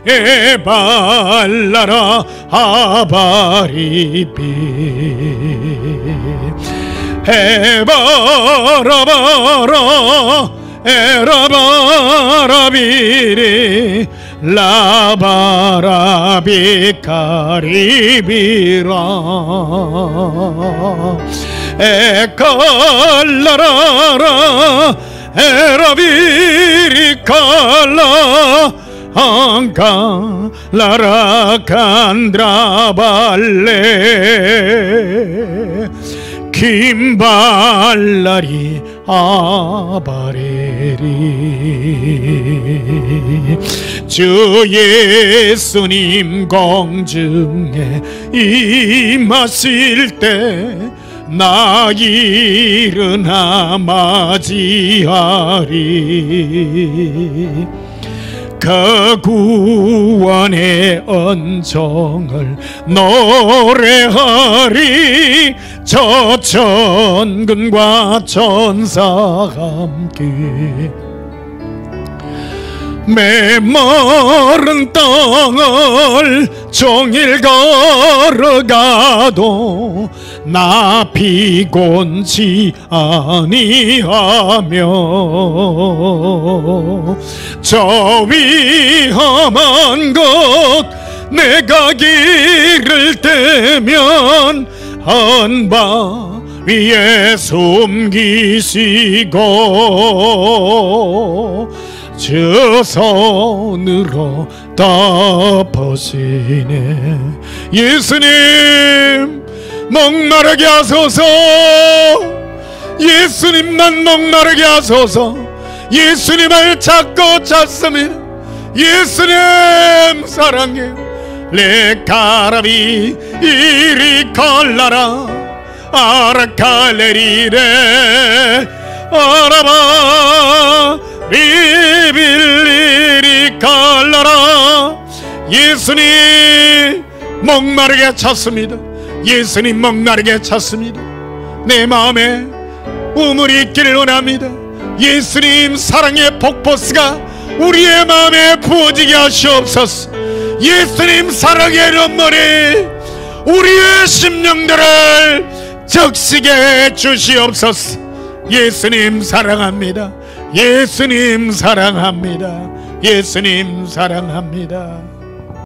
에발라라 아바리비 에바라바라 에라바라비리 라바라비 카리비라 에칼라라라 에라비리 칼라 안카 라라 칸드라발레 김발라리 아바레리 주 예수님 공중에 임하실 때 나 일어나 맞이하리 그 구원의恩정을 노래하리 저 천군과 천사가 함께 메마른 땅을 종일 걸어가도 나 피곤치 아니하며 저 위험한 곳 내가 길을 떼면 한바 위에 숨기시고 주 손으로 덮으시네. 예수님 목마르게 하소서. 예수님만 목마르게 하소서. 예수님을 찾고 찾습니다. 예수님 사랑해요. 레카라비 이리 칼라라 아라칼레리레 아라바 비빌리리 칼라라. 예수님 목마르게 찾습니다. 예수님 목마르게 찾습니다. 내 마음에 우물이 있기를 원합니다. 예수님 사랑의 폭포수가 우리의 마음에 부어지게 하시옵소서. 예수님 사랑의 눈물이 우리의 심령들을 적시게 해 주시옵소서. 예수님 사랑합니다. 예수님 사랑합니다. 예수님 사랑합니다.